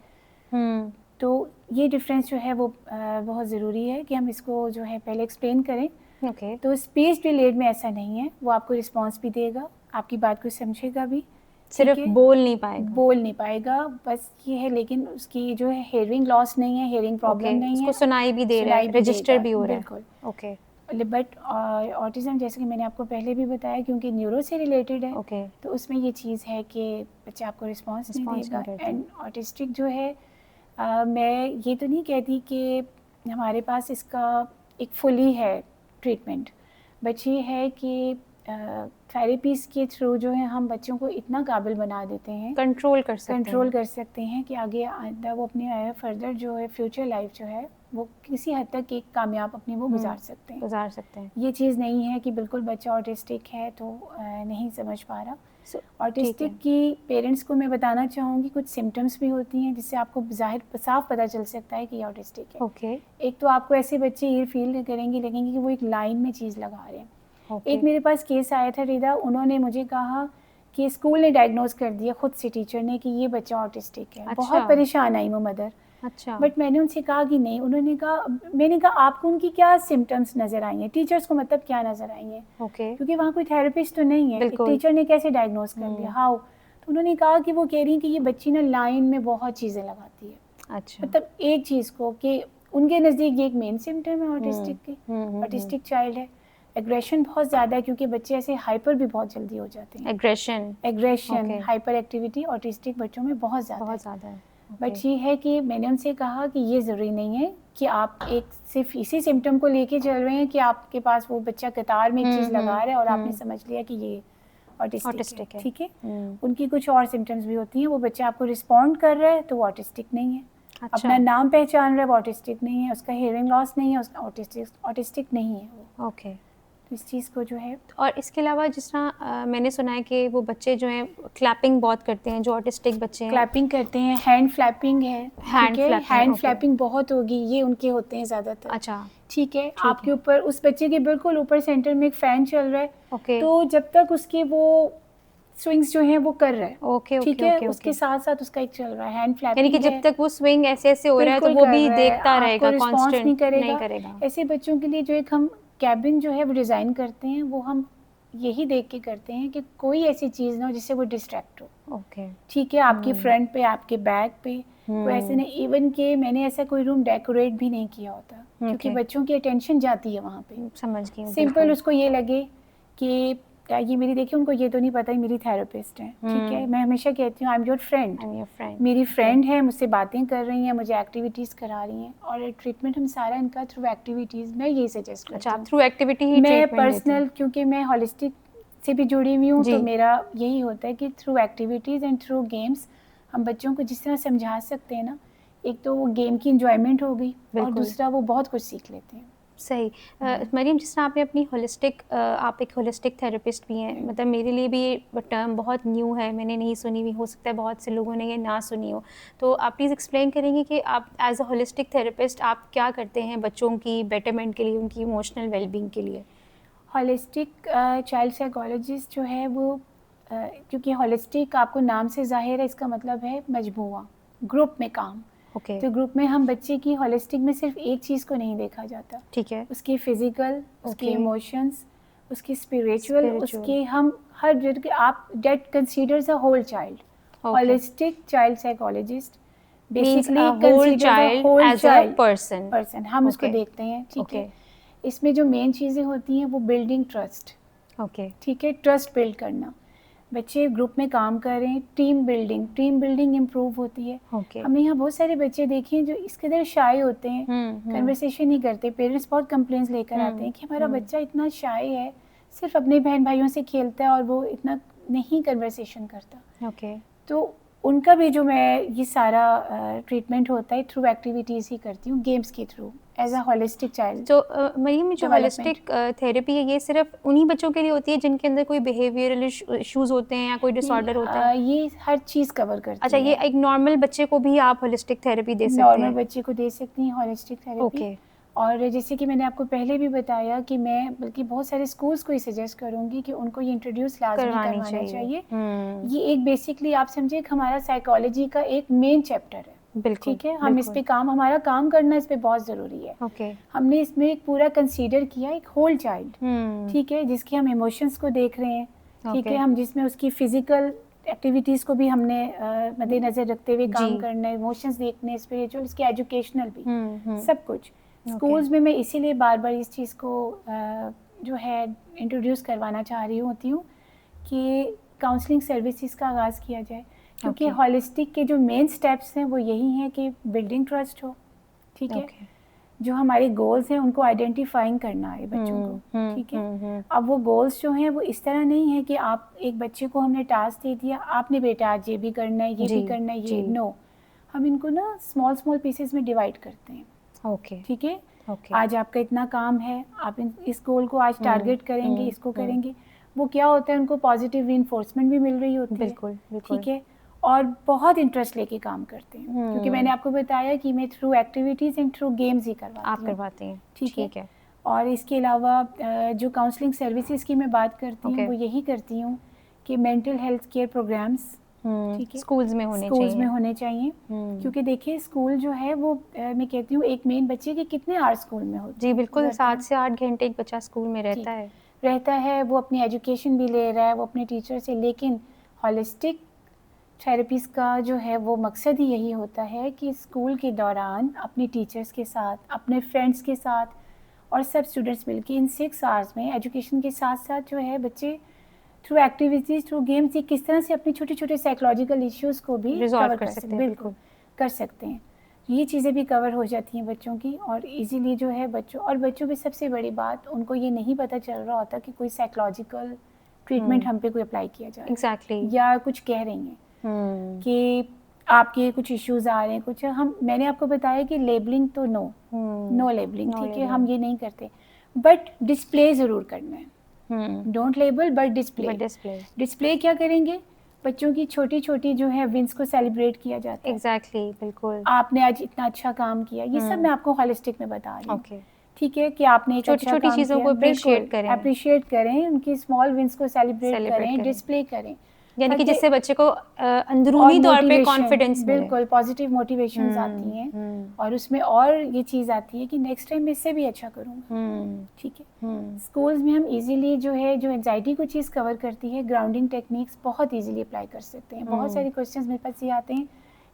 तो ये डिफरेंस जो है वो बहुत ज़रूरी है कि हम इसको जो है पहले एक्सप्लेन करें। तो स्पीच डिलेड में ऐसा नहीं है, वो आपको रिस्पॉन्स भी देगा, आपकी बात को समझेगा भी, सिर्फ बोल नहीं पाएगा, बस ये है। लेकिन उसकी जो है हेयरिंग लॉस नहीं है, हेयरिंग प्रॉब्लम नहीं है, उसको सुनाई भी दे रहा है, रजिस्टर भी हो रहा है, बिल्कुल। बट ऑटिज़म जैसे कि मैंने आपको पहले भी बताया क्योंकि न्यूरो से रिलेटेड है, तो उसमें ये चीज़ है कि बच्चा आपको रिस्पॉन्स नहीं देगा। एंड ऑटिस्टिक जो है मैं ये तो नहीं कहती कि हमारे पास इसका एक फुली है ट्रीटमेंट, बट ये है कि थेरेपीज़ के थ्रू जो है हम बच्चों को इतना काबिल बना देते हैं, कंट्रोल कर सकते हैं कि आगे वो अपने फर्दर जो है फ्यूचर लाइफ जो है वो किसी हद तक एक कामयाब अपनी वो गुजार सकते हैं। ये चीज़ नहीं है कि बिल्कुल बच्चा ऑटिस्टिक है तो नहीं समझ पा रहा। ऑटिस्टिक की पेरेंट्स को मैं बताना चाहूँगी कुछ सिम्टम्स भी होती हैं जिससे आपको साफ पता चल सकता है कि ये ऑटिस्टिक है। एक तो आपको ऐसे बच्चे ये फील करेंगे, लगेंगे कि वो एक लाइन में चीज़ लगा रहे हैं। एक मेरे पास केस आया था रिदा, उन्होंने मुझे कहा कि स्कूल ने डायग्नोज कर दिया खुद से टीचर ने कि ये बच्चा ऑटिस्टिक है। बहुत परेशान आई वो मदर। बट मैंने उनसे कहा कि नहीं, मैंने कहा आपको उनकी क्या सिम्टम्स नज़र आई हैं, टीचर्स को मतलब क्या नज़र आई हैं, क्योंकि वहाँ कोई थेरेपिस्ट तो नहीं है, टीचर ने कैसे डायग्नोज कर दिया, हाउ। तो उन्होंने कहा कि वो कह रही हैं कि ये बच्ची ना लाइन में बहुत चीज़ें लगाती है। मतलब एक चीज़ को कि उनके नज़दीक ये एक मेन सिम्टम है ऑटिस्टिक की, ऑटिस्टिक चाइल्ड है। एग्रेशन बहुत ज़्यादा है क्योंकि बच्चे ऐसे हाइपर भी बहुत जल्दी हो जाते हैं। एग्रेशन हाइपर एक्टिविटी ऑटिस्टिक बच्चों में बहुत ज़्यादा है। बट ये है कि मैंने उनसे कहा कि ये ज़रूरी नहीं है कि आप एक सिर्फ इसी सिम्टम को लेके चल रहे हैं कि आपके पास वो बच्चा कतार में एक चीज़ लगा रहा है और आपने समझ लिया कि ये ऑटिस्टिक है, ठीक है। उनकी कुछ और सिम्टम्स भी होती हैं, वो बच्चा आपको रिस्पॉन्ड कर रहा है तो वो ऑटिस्टिक नहीं है, अपना नाम पहचान रहा है वो ऑटिस्टिक नहीं है, उसका हियरिंग लॉस नहीं है, उसका ऑटिस्टिक नहीं है वो। तो इस चीज़ को जो है, और इसके अलावा जिस तरह मैंने सुना है कि वो बच्चे जो हैं क्लैपिंग बहुत करते हैं, जो ऑटिस्टिक बच्चे हैं क्लैपिंग करते हैं, हैंड फ्लैपिंग है, हैंड फ्लैपिंग बहुत होगी, ये उनके होते हैं ज़्यादातर। ठीक है, आपके ऊपर उस बच्चे के बिल्कुल ऊपर सेंटर में एक फ़ैन चल रहा है, तो जब तक उसके वो स्विंग्स जो हैं वो कर रहा है, ठीक है, उसके साथ साथ उसका एक चल रहा है हैंड फ्लैपिंग, यानी कि जब तक वो स्विंग ऐसे हो रहा है तो वो भी देखता रहेगा, कांस्टेंट नहीं करेगा। ऐसे बच्चों के लिए जो एक हम कैबिन जो है वो डिज़ाइन करते हैं, वो हम यही देख के करते हैं कि कोई ऐसी चीज़ ना हो जिससे वो डिस्ट्रैक्ट हो। ठीक है, आपकी फ्रंट पे, आपके बैक पे, कोई ऐसे नहीं। इवन कि मैंने ऐसा कोई रूम डेकोरेट भी नहीं किया होता क्योंकि बच्चों की अटेंशन जाती है वहाँ पे। समझ गई। सिंपल उसको ये लगे कि ये मेरी, देखिए उनको ये तो नहीं पता है मेरी थेरेपिस्ट है, ठीक है। मैं हमेशा कहती हूँ आई एम योर फ्रेंड, मेरी फ्रेंड है, मुझसे बातें कर रही हैं, मुझे एक्टिविटीज़ करा रही हैं, और ट्रीटमेंट हम सारा इनका थ्रू एक्टिविटीज़, मैं यही सजेस्ट करती हूँ। थ्रू एक्टिविटी ही मैं पर्सनल, क्योंकि मैं होलिस्टिक से भी जुड़ी हुई हूँ, तो मेरा यही होता है कि through activities and through games हम बच्चों को जिस तरह समझा सकते हैं ना, एक तो वो गेम की इंजॉयमेंट हो गई और दूसरा वो बहुत कुछ सीख लेते हैं। सही। मरीम, जिस तरह आपने अपनी होलिस्टिक, आप एक होलिस्टिक थेरेपिस्ट भी हैं, मतलब मेरे लिए भी ये टर्म बहुत न्यू है, मैंने नहीं सुनी हुई, हो सकता है बहुत से लोगों ने ये ना सुनी हो, तो आप प्लीज़ एक्सप्लेन करेंगे कि आप एज अ होलिस्टिक थेरेपिस्ट आप क्या करते हैं बच्चों की बेटरमेंट के लिए, उनकी इमोशनल वेलबींग के लिए। होलिस्टिक चाइल्ड साइकोलॉजिस्ट जो है वो क्योंकि होलिस्टिक आपको नाम से ज़ाहिर है, इसका मतलब है मजमूआ, ग्रुप में काम, Okay. तो ग्रुप में हम बच्चे की होलिस्टिक में सिर्फ एक चीज़ को नहीं देखा जाता, ठीक है, उसकी फिजिकल, उसके Okay. इमोशंस, उसकी स्पिरिचुअल, उसके हम हर आप that considers a whole child. Holistic child psychologist basically considers a whole child person. हम उसको देखते हैं, ठीक है. इसमें जो मेन चीज़ें होती हैं वो बिल्डिंग ट्रस्ट. ओके, ठीक है, ट्रस्ट बिल्ड करना. बच्चे ग्रुप में काम कर रहे हैं, टीम बिल्डिंग इम्प्रूव होती है. हमने यहाँ बहुत सारे बच्चे देखे हैं जो इस कदर शाय होते हैं, कन्वर्सेशन नहीं करते. पेरेंट्स बहुत कंप्लेंट्स लेकर आते हैं कि हमारा बच्चा इतना शाय है, सिर्फ अपने बहन भाइयों से खेलता है और वो इतना नहीं कन्वर्सेशन करता. ओके, तो उनका भी जो मैं ये सारा ट्रीटमेंट होता है थ्रू एक्टिविटीज़ ही करती हूँ, गेम्स के through, as a holistic child. तो मरीम, जो होलिस्टिक थेरेपी है ये सिर्फ उन्हीं बच्चों के लिए होती है जिनके अंदर कोई बिहेवियरल इश्यूज होते हैं या कोई डिसऑर्डर होता है? ये हर चीज़ कवर करती है. अच्छा, ये एक नॉर्मल बच्चे को भी आप होलिस्टिक थेरेपी दे सकते हैं? नॉर्मल बच्चे को दे सकती हैं होलिस्टिक थेरेपी. और जैसे कि मैंने आपको पहले भी बताया कि मैं बल्कि बहुत सारे स्कूल्स को ही सजेस्ट करूंगी कि उनको ये इंट्रोड्यूस लाजमी करवाना चाहिए. ये एक बेसिकली आप समझिए हमारा साइकोलॉजी का एक मेन चैप्टर है. बिल्कुल, ठीक है. हम इस पे हमारा काम करना इस पे बहुत ज़रूरी है. ओके. हमने इसमें एक पूरा कंसीडर किया एक होल चाइल्ड, ठीक है, जिसके हम इमोशंस को देख रहे हैं, ठीक है, हम जिसमें उसकी फिजिकल एक्टिविटीज़ को भी हमने मद्देनज़र रखते हुए काम करना है, इमोशंस देखने, स्पिरिचुअल, इसके एजुकेशनल भी, सब कुछ. स्कूल्स में मैं इसीलिए बार बार इस चीज़ को जो है इंट्रोड्यूस करवाना चाह रही होती हूँ कि काउंसलिंग सर्विसेज का आगाज़ किया जाए, क्योंकि होलिस्टिक के जो मेन स्टेप्स हैं वो यही हैं कि बिल्डिंग ट्रस्ट हो, ठीक है, जो हमारे गोल्स हैं उनको आइडेंटिफाइंग करना है बच्चों को, ठीक है. अब वो गोल्स जो हैं वो इस तरह नहीं है कि आप एक बच्चे को हमने टास्क दे दिया, आपने बेटा आज ये भी करना है, ये भी करना है, ये नो. हम इनको ना स्मॉल पीसेस में डिवाइड करते हैं. ओके, ठीक है. आज आपका इतना काम है, आप इस गोल को आज टारगेट करेंगे, इसको करेंगे. वो क्या होता है, उनको पॉजिटिव रीइंफोर्समेंट भी मिल रही होती है. बिल्कुल, ठीक है. और बहुत इंटरेस्ट लेके काम करते हैं, क्योंकि मैंने आपको बताया कि मैं through activities and through games ही करवाती हूँ. ठीक है. और इसके अलावा जो काउंसलिंग सर्विसेज की मैं बात करती हूँ वो यही करती हूँ कि मेंटल हेल्थ केयर प्रोग्राम्स, ठीक है, स्कूल्स में होने चाहिए. क्योंकि देखिए स्कूल जो है वो मैं कहती हूँ एक मेन बच्चे के कितने आवर्स स्कूल में होते हैं. जी बिल्कुल, 7 से 8 घंटे एक बच्चा स्कूल में रहता है. वो अपनी एजुकेशन भी ले रहा है, वो अपने टीचर से. लेकिन होलिस्टिक थेरेपीज़ का जो है वो मकसद ही यही होता है कि स्कूल के दौरान अपने टीचर्स के साथ, अपने फ्रेंड्स के साथ और सब स्टूडेंट्स मिलके इन 6 आवर्स में एजुकेशन के साथ साथ जो है बच्चे थ्रू एक्टिविटीज़, थ्रू गेम्स, किस तरह से अपने छोटे छोटे साइकोलॉजिकल इश्यूज़ को भी कवर कर सकते हैं. बिल्कुल कर सकते हैं. ये चीज़ें भी कवर हो जाती हैं बच्चों की, और इजीली जो है बच्चों की सबसे बड़ी बात, उनको ये नहीं पता चल रहा होता कि कोई साइकोलॉजिकल ट्रीटमेंट हम पे कोई अप्लाई किया जाए. एग्जैक्टली. या कुछ कह रही हैं कि आपके कुछ इश्यूज आ रहे हैं, कुछ मैंने आपको बताया कि लेबलिंग तो नो लेबलिंग, ठीक है, हम ये नहीं करते. बट डिस्प्ले ज़रूर करना है. डोंट लेबल बट डिस्प्ले क्या करेंगे, बच्चों की छोटी छोटी जो है विंस को सेलिब्रेट किया जाता है. एग्जैक्टली, बिल्कुल. आपने आज इतना अच्छा काम किया, ये सब मैं आपको होलिस्टिक में बता रही हूँ. ठीक है, कि आपने एक छोटी छोटी चीज़ों को अप्रिशिएट करें, उनकी स्मॉल विंस को सेलिब्रेट करें, डिस्प्ले करें, यानी कि जिससे बच्चे को अंदरूनी तौर पे कॉन्फिडेंस मिले. बिल्कुल, पॉजिटिव मोटिवेशंस आती हैं. और उसमें और ये चीज़ आती है कि नेक्स्ट टाइम मैं इससे भी अच्छा करूँगा. ठीक है. स्कूल्स में हम इजीली जो एंजाइटी को चीज़ कवर करती है, ग्राउंडिंग टेक्निक्स बहुत इजीली अप्लाई कर सकते हैं. बहुत सारे क्वेश्चंस मेरे पास ये आते हैं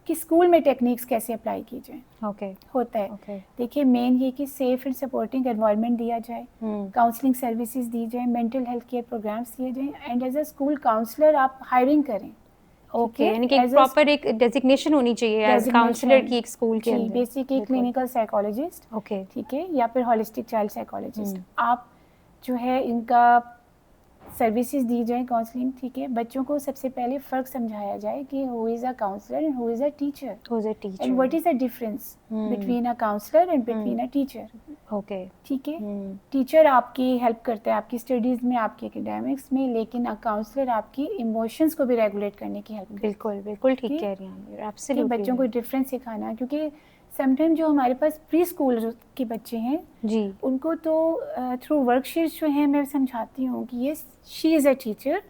कि स्कूल में टेक्निक्स कैसे अप्लाई की जाए. होता है. देखिए मेन ये कि सेफ एंड सपोर्टिंग एनवायरनमेंट दिया जाए, काउंसलिंग सर्विसेज दी जाए, मेंटल हेल्थ केयर प्रोग्राम्स दिए जाए, and as a school counsellor आप हायरिंग करें. यानी कि प्रॉपर एक डेजिग्नेशन होनी चाहिए एज काउंसलर की एक स्कूल के अंदर. बेसिकली क्लिनिकल साइकोलॉजिस्ट, ठीक है, या फिर होलिस्टिक चाइल्ड साइकोलॉजिस्ट. आप जो है इनका सर्विसेज दी जाए, काउंसलिंग, ठीक है. बच्चों को सबसे पहले फ़र्क समझाया जाए कि who is a counsellor and who is a teacher, and what is the difference between a counsellor and between a teacher. ठीक है. टीचर आपकी हेल्प करता है आपकी स्टडीज़ में, आपकी एकेडमिक्स में, लेकिन अ काउंसलर आपकी इमोशंस को भी रेगुलेट करने की हेल्प करता है. बिल्कुल ठीक कह रही हैं आप. बच्चों को डिफरेंस सिखाना, क्योंकि समटाइम जो हमारे पास प्री स्कूल के बच्चे हैं जी, उनको तो थ्रू वर्कशीट्स जो हैं मैं समझाती हूँ कि ये she is a teacher,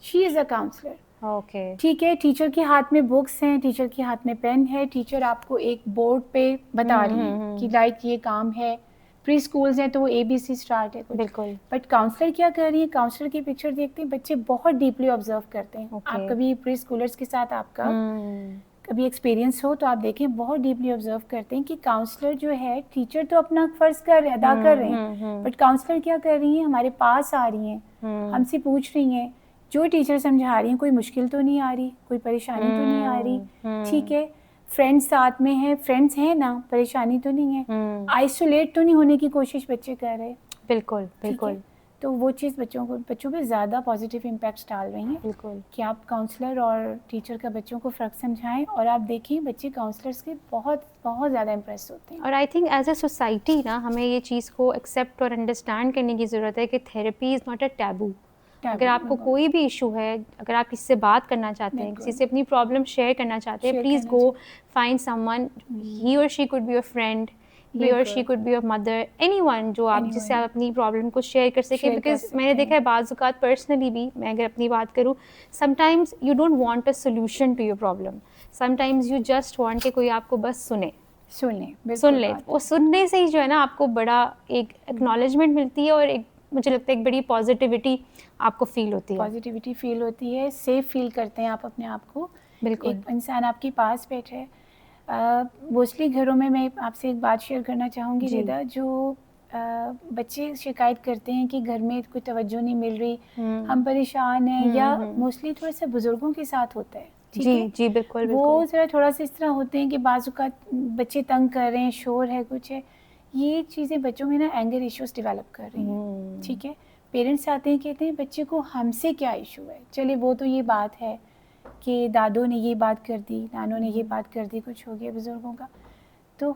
she is a counsellor. Okay ठीक है, टीचर के हाथ में बुक्स हैं, टीचर के हाथ में पेन है, टीचर आपको एक बोर्ड पे बता रही है कि लाइक ये काम है। प्री स्कूल्स हैं तो वो ABC स्टार्ट है कुछ, बिल्कुल। बट काउंसलर क्या कर रही है, काउंसलर की पिक्चर देखते हैं बच्चे बहुत डीपली ऑब्जर्व करते हैं। आप कभी प्री स्कूलर्स के साथ आपका कभी एक्सपीरियंस हो तो आप देखें, बहुत डीपली ऑब्जर्व करते हैं कि काउंसलर जो है, टीचर तो अपना फर्ज अदा कर रहे हैं, बट काउंसलर क्या कर रही है, हमारे पास आ रही हैं, हमसे पूछ रही हैं, जो टीचर समझा रही हैं कोई मुश्किल तो नहीं आ रही, कोई परेशानी तो नहीं आ रही, ठीक है, फ्रेंड्स साथ में हैं, फ्रेंड्स हैं ना, परेशानी तो नहीं है, आइसोलेट तो नहीं होने की कोशिश बच्चे कर रहे हैं। बिल्कुल बिल्कुल। तो वो चीज़ बच्चों पे ज़्यादा पॉजिटिव इम्पैक्ट डाल रही हैं। बिल्कुल कि आप काउंसलर और टीचर का बच्चों को फ़र्क समझाएं, और आप देखें बच्चे काउंसलर्स के बहुत बहुत ज़्यादा इम्प्रेस होते हैं। और I think as a society ना, हमें ये चीज़ को एक्सेप्ट और अंडरस्टैंड करने की ज़रूरत है कि therapy is not a taboo. अगर आपको कोई भी इशू है, अगर आप किसी से बात करना चाहते हैं, किसी से अपनी प्रॉब्लम शेयर करना चाहते हैं, प्लीज़ गो फाइंड समवन, ही और she could be your friend, he or she could be your mother, anyone जो आप जिससे आप अपनी प्रॉब्लम को शेयर कर सके। बिकॉज मैंने देखा है बाज़-औक़ात पर्सनली भी, मैं अगर अपनी बात करूँ, sometimes you don't want a solution to your problem, sometimes you just want कि कोई आपको बस सुन ले। वो सुनने से ही जो है ना, आपको बड़ा एक एक्नॉलेजमेंट मिलती है, और एक मुझे लगता है एक बड़ी पॉजिटिविटी आपको फील होती है, सेफ फील करते हैं आप अपने आप को। बिल्कुल। एक इंसान आपके पास बैठे है। मोस्टली घरों में मैं आपसे एक बात शेयर करना चाहूँगी रिदा, जो बच्चे शिकायत करते हैं कि घर में कोई तवज्जो नहीं मिल रही, हम परेशान हैं, या मोस्टली थोड़ा सा बुजुर्गों के साथ होता है, ठीक है? जी बिल्कुल। वो ज़रा थोड़ा सा इस तरह होते हैं कि बाज़-औक़ात बच्चे तंग कर रहे हैं, शोर है, कुछ है, ये चीज़ें बच्चों में ना एंगर इश्यूज़ डेवलप कर रही हैं, ठीक है? पेरेंट्स आते हैं, कहते हैं बच्चे को हमसे क्या इशू है, चले वो तो ये बात है कि दादों ने ये बात कर दी, नानों ने ये बात कर दी, कुछ हो गया बुज़ुर्गों का। तो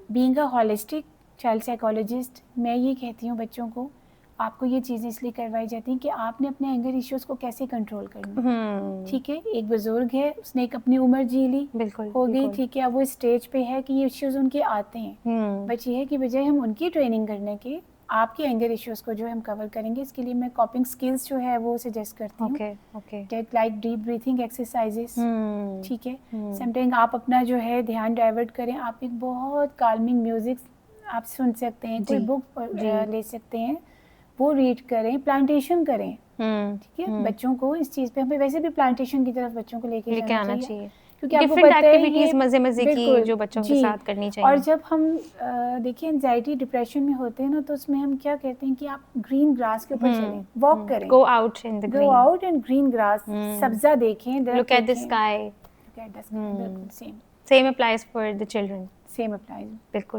being a holistic child psychologist, मैं ये कहती हूँ बच्चों को, आपको ये चीज़ें इसलिए करवाई जाती हैं कि आपने अपने एंगर इश्यूज़ को कैसे कंट्रोल करना, ठीक है? एक बुज़ुर्ग है, उसने एक अपनी उम्र जी ली, हो गई, ठीक है, अब वो स्टेज पे है कि ये इश्यूज़ उनके आते हैं, बट ये है कि बजाय हम उनकी ट्रेनिंग करने के, आपके एंगर इश्यूज़ को जो है हम कवर करेंगे। इसके लिए मैं कॉपिंग स्किल्स जो है वो सजेस्ट करती हूँ, लाइक डीप ब्रीथिंग एक्सरसाइजेस, ठीक है? समटाइम आप अपना जो है ध्यान डाइवर्ट करें, आप एक बहुत काल्मिंग म्यूजिक आप सुन सकते हैं, कोई बुक ले सकते हैं, वो रीड करें, प्लांटेशन करें, ठीक है? बच्चों को इस चीज़ पे, हमें वैसे भी प्लांटेशन की तरफ बच्चों को लेके आना चाहिए, क्योंकि आपको पता है एक्टिविटीज मजे की जो बच्चों के साथ करनी चाहिए। और जब हम देखिए एंजाइटी डिप्रेशन में होते हैं ना, तो उसमें हम क्या कहते हैं कि आप ग्रीन ग्रास के ऊपर चलें, वॉक करें, go out in green grass, सब्जा देखें, look at the sky, same applies for the children, same applies.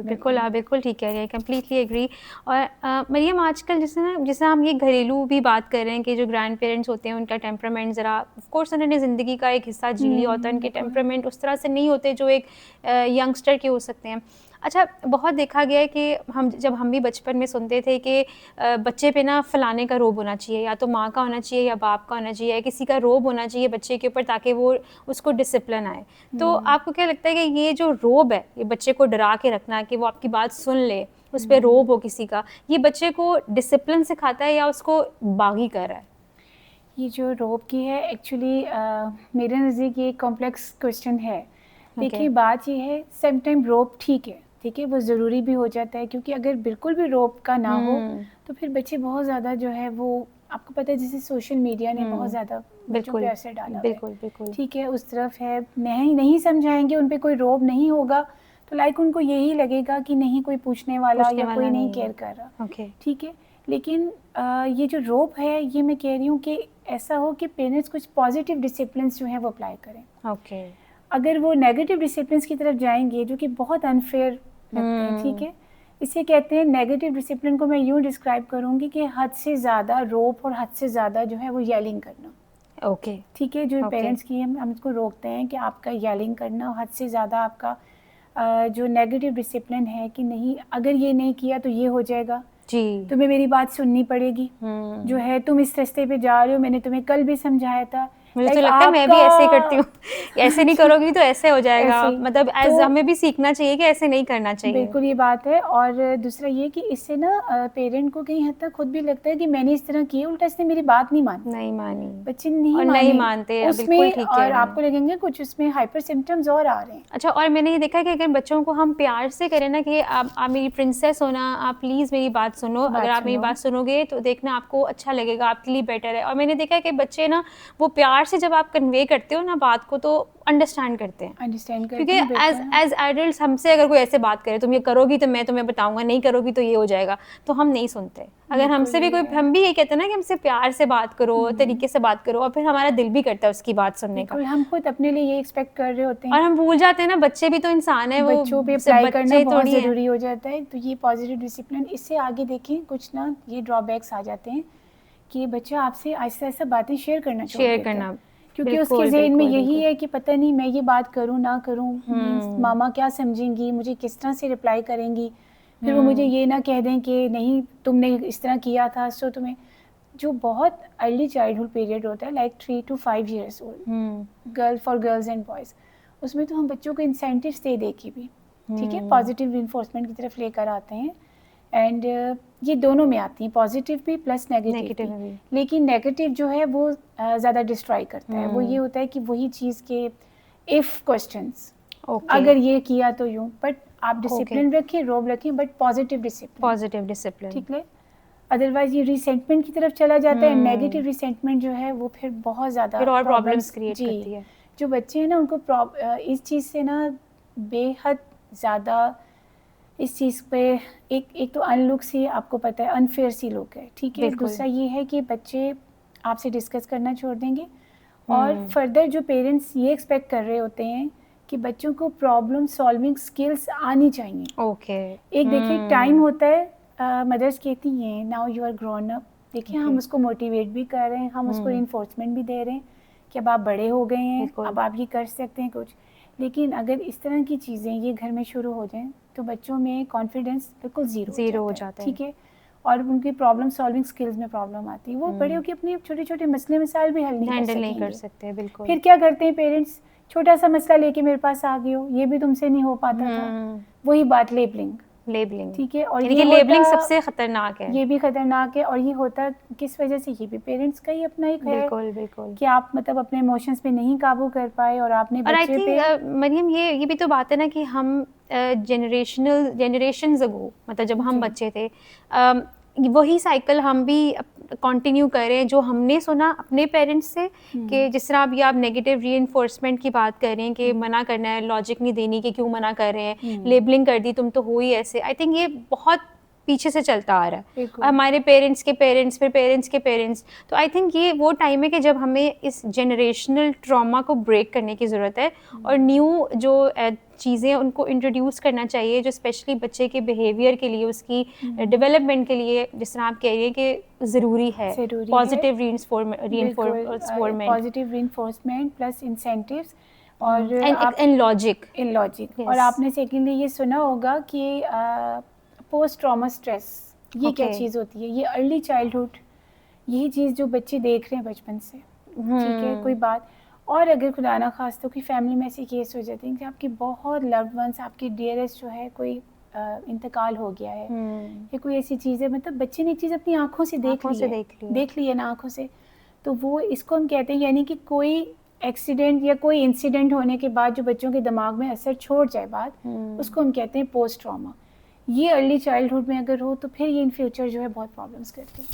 बिल्कुल आप बिल्कुल ठीक कह रही हैं, कम्प्लीटली एग्री। और मरियम, आजकल जैसे हम ये घरेलू भी बात कर रहे हैं कि जो ग्रैंड पेरेंट्स होते हैं उनका टेम्परामेंट ज़रा, ऑफ कोर्स उन्होंने ज़िंदगी का एक हिस्सा जी लिया होता है, उनके टेम्परामेंट उस तरह से नहीं होते जो एक यंगस्टर के हो सकते हैं। अच्छा, बहुत देखा गया है कि जब हम भी बचपन में सुनते थे कि बच्चे पे ना फलाने का रोब होना चाहिए, या तो माँ का होना चाहिए या बाप का होना चाहिए, या किसी का रोब होना चाहिए बच्चे के ऊपर ताकि वो उसको डिसिप्लिन आए। तो आपको क्या लगता है कि ये जो रोब है, ये बच्चे को डरा के रखना कि वो आपकी बात सुन ले, उस पर रोब हो किसी का, ये बच्चे को डिसिप्लिन सिखाता है या उसको बागी कर रहा है? ये जो रोब की है, एक्चुअली मेरे नज़दीक ये कॉम्प्लेक्स क्वेश्चन है। देखिए, बात ये है, समटाइम रोब ठीक है, वो ज़रूरी भी हो जाता है, क्योंकि अगर बिल्कुल भी रोब का ना हो तो फिर बच्चे बहुत ज़्यादा जो है वो, आपको पता है जैसे सोशल मीडिया ने बहुत ज़्यादा बच्चों पे असर डाला है, बिल्कुल, ठीक है, उस तरफ है, नहीं समझाएंगे, उन पे कोई रोब नहीं होगा तो लाइक उनको यही लगेगा कि नहीं कोई पूछने वाला या कोई नहीं केयर कर रहा, ठीक है। लेकिन ये जो रोब है, ये मैं कह रही हूँ कि ऐसा हो कि पेरेंट्स कुछ पॉजिटिव डिसिप्लिन जो है वो अप्लाई करें। अगर वो नेगेटिव डिसिप्लिन की तरफ जाएंगे, जो कि बहुत अनफेयर लगते हैं, ठीक है, इसे कहते हैं नेगेटिव डिसिप्लिन को मैं यूँ डिस्क्राइब करूँगी कि हद से ज़्यादा रोप और हद से ज़्यादा जो है वो येलिंग करना, ठीक है, जो पेरेंट्स की हम उसको रोकते हैं कि आपका येलिंग करना, हद से ज़्यादा आपका जो नेगेटिव डिसिप्लिन है कि नहीं, अगर ये नहीं किया तो ये हो जाएगा, तुम्हें मेरी बात सुननी पड़ेगी, जो है तुम इस रास्ते पे जा रहे हो, मैंने तुम्हें कल भी समझाया था, मुझे तो लगता है मैं भी ऐसे ही करती हूँ, ऐसे नहीं करोगी तो ऐसे हो जाएगा, मतलब एज हमें भी सीखना चाहिए कि ऐसे नहीं करना चाहिए। बिल्कुल ये बात है। और दूसरा ये कि इससे ना पेरेंट को कहीं हद तक खुद भी लगता है कि मैंने इस तरह किया, उल्टा इसने मेरी बात नहीं मानी, बच्चे नहीं मानते उसमें, और आपको लगेंगे कुछ उसमें हाइपर सिम्टम्स और आ रहे हैं। अच्छा, और मैंने ये देखा है कि अगर बच्चों को हम प्यार से करें ना कि आप मेरी प्रिंसेस हो ना, आप प्लीज़ मेरी बात सुनो, अगर आप मेरी बात सुनोगे तो देखना आपको अच्छा लगेगा, आपके लिए बेटर है। और मैंने देखा है कि बच्चे ना वो प्यार से जब आप कन्वे करते हो ना बात को तो अंडरस्टैंड करते हैं, क्योंकि एज एडल्ट हमसे अगर कोई ऐसे बात करे तुम ये करोगी तो मैं तुम्हें बताऊंगा, नहीं करोगी तो ये हो जाएगा, तो हम नहीं सुनते। अगर हमसे भी कोई, हम भी ये कहते हैं ना कि हमसे प्यार से बात करो, तरीके से बात करो, और फिर हमारा दिल भी करता है उसकी बात सुनने का। हम खुद अपने लिए ये एक्सपेक्ट कर रहे होते हैं और हम भूल जाते हैं ना, बच्चे भी तो इंसान है, वो बच्चों पे अप्लाई करना बहुत ज़रूरी हो जाता है। तो ये पॉजिटिव डिसिप्लिन, इससे आगे देखें कुछ ना ये ड्रॉबैक्स आ जाते हैं कि बच्चा आपसे आहिस्ता आहिस्ता बातें शेयर करना, क्योंकि उसके ज़हन में यही है कि पता नहीं मैं ये बात करूं ना करूं, मामा क्या समझेंगी, मुझे किस तरह से रिप्लाई करेंगी, फिर वो मुझे ये ना कह दें कि नहीं तुमने इस तरह किया था। सो तुम्हें जो बहुत अर्ली चाइल्डहुड पीरियड होता है like 3 to 5 years old, for girls and boys, उसमें तो हम बच्चों को इंसेंटिव्स दे के भी ठीक है पॉजिटिव रिइंफोर्समेंट की तरफ लेकर आते हैं। एंड ये दोनों में आती हैं, पॉजिटिव भी प्लस नेगेटिव भी। लेकिन नेगेटिव जो है वो ज़्यादा डिस्ट्रॉय करता है। वो ये होता है कि वही चीज़ के इफ़ क्वेश्चंस, अगर ये किया तो यूँ, बट आप डिसिप्लिन रखें, रोब रखें, बट पॉजिटिव डिसिप्लिन, ठीक है। अदरवाइज ये रिसेंटमेंट की तरफ चला जाता है। नेगेटिव रिसेंटमेंट जो है वो फिर बहुत ज़्यादा और प्रॉब्लम्स क्रिएट करती है। जो बच्चे हैं ना उनको इस चीज़ से ना बेहद ज़्यादा इस चीज़ पे एक तो अनलुक सी, आपको पता है अनफेयर सी लुक है, ठीक है। दूसरा ये है कि बच्चे आपसे डिस्कस करना छोड़ देंगे, और फर्दर जो पेरेंट्स ये एक्सपेक्ट कर रहे होते हैं कि बच्चों को प्रॉब्लम सॉल्विंग स्किल्स आनी चाहिए। एक देखिए टाइम होता है, मदर्स कहती हैं now you are grown up, देखिए हम उसको मोटिवेट भी कर रहे हैं, हम उसको इन्फोर्समेंट भी दे रहे हैं कि अब आप बड़े हो गए हैं, अब आप ये कर सकते हैं कुछ। लेकिन अगर इस तरह की चीज़ें ये घर में शुरू हो जाएं तो बच्चों में कॉन्फिडेंस बिल्कुल ज़ीरो हो जाता है, ठीक है। और उनकी प्रॉब्लम सॉल्विंग स्किल्स में प्रॉब्लम आती है, वो बड़े होकर अपने छोटे छोटे मसले मसाइल भी हल नहीं कर सकते। बिल्कुल। फिर क्या करते हैं पेरेंट्स, छोटा सा मसला लेके मेरे पास आ गए हो, ये भी तुमसे नहीं हो पाता था, वही बात लेबलिंग, ठीक है। और ये लेबलिंग सबसे खतरनाक है, ये भी खतरनाक है। और ये होता किस वजह से, ये भी पेरेंट्स का ही अपना एक है कि आप मतलब अपने इमोशंस पे नहीं काबू कर पाए और आपने बच्चे पे। मरियम ये भी तो बात है ना कि हम जनरेशंस अगो, मतलब जब हम बच्चे थे, वही साइकिल हम भी कंटिन्यू कर रहे हैं जो हमने सुना अपने पेरेंट्स से, कि जिस तरह अभी आप नेगेटिव रीइंफोर्समेंट की बात कर रहे हैं कि मना करना है, लॉजिक नहीं देनी कि क्यों मना कर रहे हैं, लेबलिंग कर दी तुम तो हो ही ऐसे। आई थिंक ये बहुत पीछे से चलता आ रहा है, हमारे पेरेंट्स के पेरेंट्स, फिर पेरेंट्स के पेरेंट्स। तो आई थिंक ये वो टाइम है कि जब हमें इस जनरेशनल ट्रॉमा को ब्रेक करने की ज़रूरत है, और न्यू जो चीज़ें उनको इंट्रोड्यूस करना चाहिए जो स्पेशली बच्चे के बिहेवियर के लिए, उसकी डेवलपमेंट के लिए, जिस तरह आप कह रही हैं कि ज़रूरी है पॉजिटिव रीइंफोर्समेंट प्लस इंसेंटिव्स और इन लॉजिक। और आपने सेकेंडली ये सुना होगा कि पोस्ट ट्रॉमा स्ट्रेस, ये क्या चीज़ होती है, ये अर्ली चाइल्डहुड, यही चीज़ जो बच्चे देख रहे हैं बचपन से, ठीक है। कोई बात, और अगर खुदा ना खास्ता कि फैमिली में ऐसे केस हो जाते हैं कि आपके बहुत लव्ड वंस, आपके डियरेस्ट जो है कोई इंतकाल हो गया है, या कोई ऐसी चीज़ है, मतलब बच्चे ने एक चीज़ अपनी आँखों से देख ली है ना, आँखों से, तो वो इसको हम कहते हैं, यानी कि कोई एक्सीडेंट या कोई इंसिडेंट होने के बाद जो बच्चों के दिमाग में असर छोड़ जाए बात, उसको हम कहते हैं पोस्ट ट्रॉमा। ये अर्ली चाइल्डहुड में अगर हो तो फिर ये इन फ्यूचर जो है बहुत प्रॉब्लम्स करती है।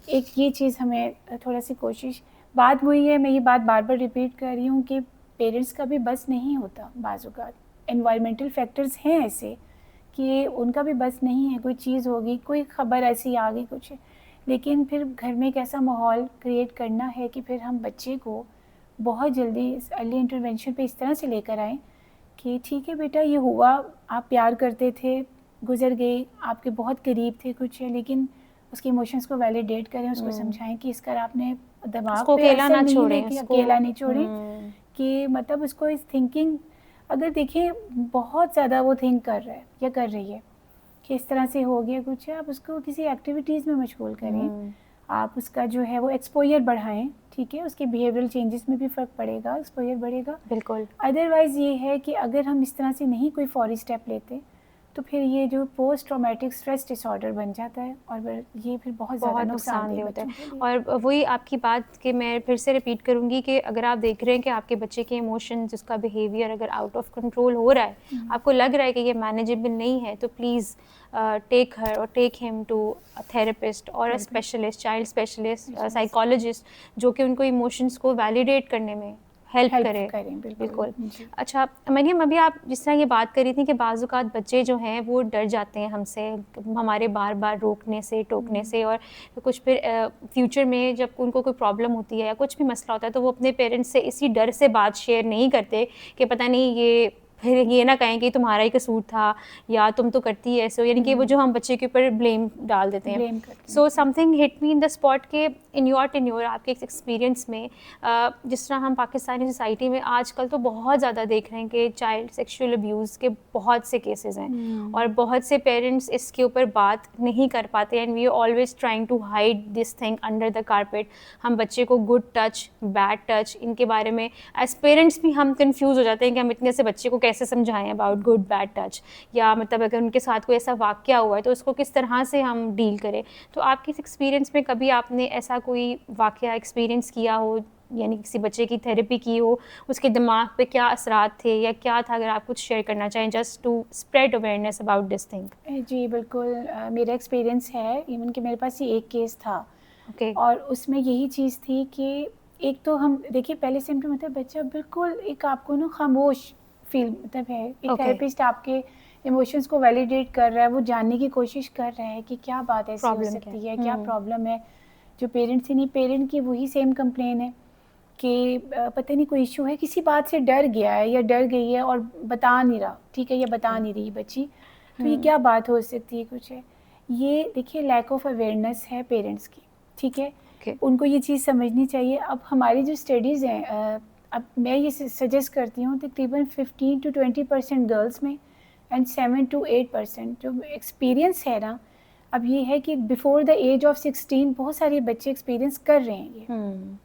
एक ये चीज़ हमें थोड़ा सी कोशिश, बात वही है, मैं ये बात बार बार रिपीट कर रही हूँ कि पेरेंट्स का भी बस नहीं होता, बाज़-औक़ात एनवायरमेंटल फैक्टर्स हैं ऐसे कि उनका भी बस नहीं है, कोई चीज़ होगी, कोई ख़बर ऐसी आ गई कुछ, लेकिन फिर घर में एक ऐसा माहौल क्रिएट करना है कि फिर हम बच्चे को बहुत जल्दी इस अर्ली इंटरवेंशन पे इस तरह से लेकर आएँ कि ठीक है बेटा ये हुआ, आप प्यार करते थे, गुजर गए, आपके बहुत करीब थे कुछ है, लेकिन उसके इमोशंस को वैलिडेट करें, उसको समझाएं कि इसका आपने दिमाग पे अकेला ना छोड़ें, अकेला नहीं छोड़ें, कि मतलब उसको इस थिंकिंग, अगर देखिए बहुत ज़्यादा वो थिंक कर रहा है या कर रही है कि इस तरह से हो गया कुछ है, आप उसको किसी एक्टिविटीज़ में मशगूल करें, आप उसका जो है वो एक्सपोजर बढ़ाएं, ठीक है, उसके बिहेवियरल चेंजेस में भी फ़र्क पड़ेगा, एक्सपोजर बढ़ेगा। बिल्कुल। अदरवाइज़ ये है कि अगर हम इस तरह से नहीं कोई फौरी स्टेप लेते तो फिर ये जो पोस्ट ट्रॉमेटिक स्ट्रेस डिसऑर्डर बन जाता है और ये फिर बहुत ज़्यादा नुकसानदेह होता है। और वही आपकी बात के मैं फिर से रिपीट करूँगी कि अगर आप देख रहे हैं कि आपके बच्चे के इमोशंस, उसका बिहेवियर अगर आउट ऑफ कंट्रोल हो रहा है, आपको लग रहा है कि ये मैनेजेबल नहीं है, तो प्लीज़ टेक हर और take him to a therapist और a specialist, child specialist, psychologist, जो कि उनको इमोशंस को वैलिडेट करने में हेल्प करें। बिल्कुल। अच्छा मरियम, अभी आप जिस तरह ये बात कर रही थी कि बाज़ औक़ात बच्चे जो हैं वो डर जाते हैं हमसे, हमारे बार बार रोकने से, टोकने से, और कुछ फिर फ्यूचर में जब उनको कोई प्रॉब्लम होती है या कुछ भी मसला होता है तो वो अपने पेरेंट्स से इसी डर से बात शेयर नहीं करते कि पता नहीं ये फिर ये ना कहें कि तुम्हारा ही कसूर था या तुम तो करती है ऐसे, यानी कि वो जो हम बच्चे के ऊपर ब्लेम डाल देते हैं। So something hit me in the spot के इन योर आपके एक्सपीरियंस में जिस तरह हम पाकिस्तानी सोसाइटी में आजकल तो बहुत ज़्यादा देख रहे हैं कि चाइल्ड सेक्सुअल अब्यूज़ के बहुत से केसेस हैं और बहुत से पेरेंट्स इसके ऊपर बात नहीं कर पाते and we are always trying to hide this thing under the carpet. हम बच्चे को गुड टच, बैड टच, इनके बारे में एज पेरेंट्स भी हम कंफ्यूज हो जाते हैं कि हम इतने से बच्चे को कैसे समझाएं अबाउट गुड बैड टच, या मतलब अगर उनके साथ कोई ऐसा वाक़या हुआ है तो उसको किस तरह से हम डील करें। तो आपके इस एक्सपीरियंस में कभी आपने ऐसा कोई वाक़या एक्सपीरियंस किया हो, यानी किसी बच्चे की थेरेपी की हो, उसके दिमाग पे क्या असरात थे या क्या था, अगर आप कुछ शेयर करना चाहें just to spread awareness about this thing. जी बिल्कुल, मेरा एक्सपीरियंस है, इवन कि मेरे पास ये एक केस था। और उसमें यही चीज़ थी कि एक तो हम देखिए पहले सिम्पटम होता है बच्चा बिल्कुल एक आपको ना खामोश फील मतलब है, एक थेरेपिस्ट आपके इमोशंस को वैलिडेट कर रहा है, वो जानने की कोशिश कर रहा है कि क्या बात ऐसी हो सकती है, क्या प्रॉब्लम है जो पेरेंट से नहीं, पेरेंट की वही सेम कंप्लेन है कि पता नहीं कोई इशू है, किसी बात से डर गया है या डर गई है और बता नहीं रहा, ठीक है, या बता नहीं रही बच्ची, तो ये क्या बात हो सकती है, कुछ है। ये देखिए लैक ऑफ अवेयरनेस है पेरेंट्स की, ठीक है, उनको ये चीज़ समझनी चाहिए। अब हमारी जो स्टडीज़ हैं, अब मैं ये सजेस्ट करती हूँ तकरीबन 15 to 20% गर्ल्स में एंड 7 to 8% जो एक्सपीरियंस है ना, अब ये है कि बिफोर द एज ऑफ 16 बहुत सारे बच्चे एक्सपीरियंस कर रहे हैं ये,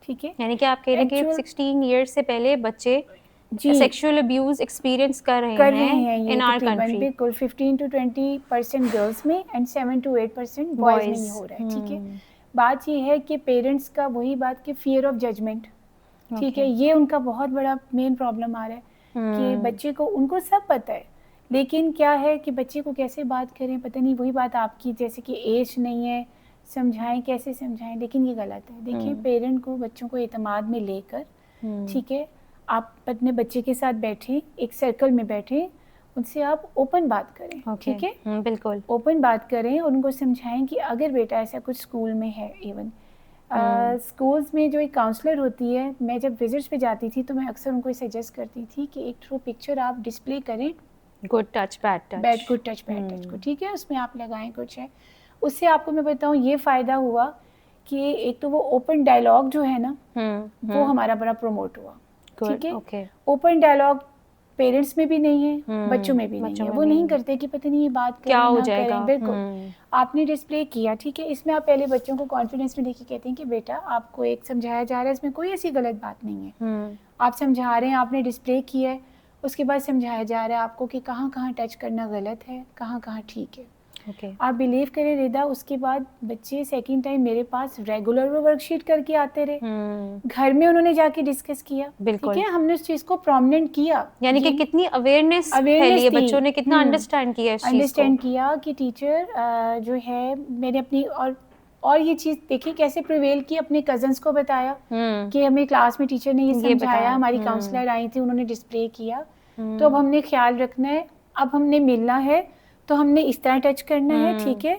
ठीक है, यानी कि आप कह रहे हैं कि 16 ईयर्स से पहले बच्चे सेक्सुअल अब्यूज एक्सपीरियंस कर रहे हैं ये इन आवर कंट्री। बिल्कुल 15 to 20% गर्ल्स में एंड 7 to 8% बॉयज़ में ही हो रहा है, ठीक है। बात ये है कि पेरेंट्स का वही बात कि फियर ऑफ जजमेंट, ठीक है, ये उनका बहुत बड़ा मेन प्रॉब्लम आ रहा है कि बच्चे को, उनको सब पता है लेकिन क्या है कि बच्चे को कैसे बात करें, पता नहीं, वही बात आपकी जैसे कि एज नहीं है, समझाएं कैसे समझाएं, लेकिन ये गलत है। देखिए पेरेंट को बच्चों को एतमाद में लेकर, ठीक है, आप अपने बच्चे के साथ बैठें, एक सर्कल में बैठें, उनसे आप ओपन बात करें, ठीक है, बिल्कुल ओपन बात करें और उनको समझाएं कि अगर बेटा ऐसा कुछ स्कूल में है, इवन स्कूल्स में जो एक काउंसलर होती है, मैं जब विजिट्स पे जाती थी तो मैं अक्सर उनको सजेस्ट करती थी कि एक थ्रू पिक्चर आप डिस्प्ले करें, good touch bad touch, good touch bad touch को, ठीक है, उसमें आप लगाएं कुछ है। उससे आपको मैं बताऊं ये फ़ायदा हुआ कि एक तो वो ओपन डायलॉग जो है ना, वो हमारा बड़ा प्रमोट हुआ, ठीक है। ओपन डायलॉग पेरेंट्स में भी नहीं है, बच्चों में भी नहीं है, वो नहीं करते कि पता नहीं ये बात क्या हो जाएगा। बिल्कुल आपने डिस्प्ले किया, ठीक है, इसमें आप पहले बच्चों को कॉन्फिडेंस में लेके कहते हैं कि बेटा आपको एक समझाया जा रहा है, इसमें कोई ऐसी गलत बात नहीं है, आप समझा रहे हैं, आपने डिस्प्ले किया है, उसके बाद समझाया जा रहा है आपको कि कहाँ कहाँ टच करना गलत है, कहाँ कहाँ ठीक है। आप बिलीव करें रिदा, उसके बाद बच्चे सेकंड टाइम मेरे पास रेगुलर वो वर्कशीट करके आते रहे, घर में उन्होंने जाके डिस्कस किया, ठीक है, हमने उस चीज़ को प्रोमिनेंट किया, यानी कि कितनी अवेयरनेस फैली है, बच्चों ने कितना अंडरस्टैंड किया कि टीचर जो है, मैंने अपनी और ये चीज़ देखी कैसे प्रिवेल की, अपने कजन्स को बताया कि हमें क्लास में टीचर ने ये समझाया, हमारी काउंसलर आई थी, उन्होंने डिस्प्ले किया, तो अब हमने ख्याल रखना है, अब हमने मिलना है तो हमने इस तरह टच करना है, ठीक है,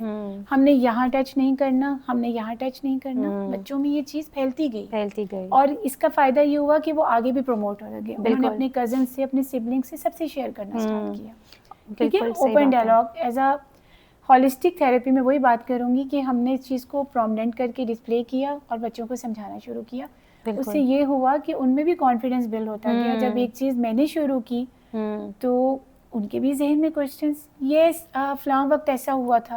हमने यहाँ टच नहीं करना, हमने यहाँ टच नहीं करना। बच्चों में ये चीज़ फैलती गई और इसका फ़ायदा ये हुआ कि वो आगे भी प्रमोट हो गए, उन्होंने अपने कज़न से, अपने सिबलिंग से, सबसे शेयर करना स्टार्ट किया, ठीक है। Open dialogue as a holistic therapy में वही बात करूँगी कि हमने इस चीज़ को प्रोमिनेंट करके डिस्प्ले किया और बच्चों को समझाना शुरू किया। उससे ये हुआ कि उनमें भी कॉन्फिडेंस बिल्ड होता गया। जब एक चीज़ मैंने शुरू की तो उनके भी जहन में क्वेश्चंस, ये फलां वक्त ऐसा हुआ था,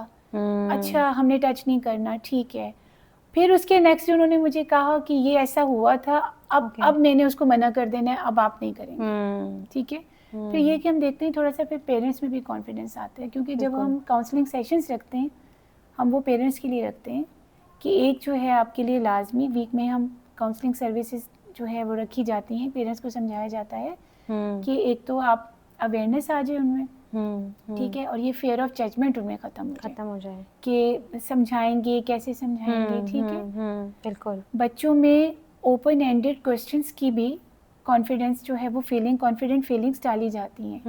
अच्छा हमने टच नहीं करना, ठीक है। फिर उसके नेक्स्ट उन्होंने मुझे कहा कि ये ऐसा हुआ था, अब मैंने उसको मना कर देना है, अब आप नहीं करेंगे, ठीक है। फिर ये कि हम देखते हैं थोड़ा सा फिर पेरेंट्स में भी कॉन्फिडेंस आता है, क्योंकि जब हम काउंसलिंग सेशंस रखते हैं हम वो पेरेंट्स के लिए रखते हैं कि एक जो है आपके लिए लाजमी वीक में हम काउंसलिंग सर्विसेज जो है वो रखी जाती हैं, पेरेंट्स को समझाया जाता है कि एक तो आप अवेयरनेस आ जाए उनमें, ठीक है, और ये फियर ऑफ जजमेंट उनमें खत्म हो जाए कि समझाएंगे कैसे समझाएंगे, ठीक है। बिल्कुल। बच्चों में ओपन एंडेड क्वेश्चंस की भी कॉन्फिडेंस जो है वो कॉन्फिडेंट फीलिंग्स डाली जाती हैं,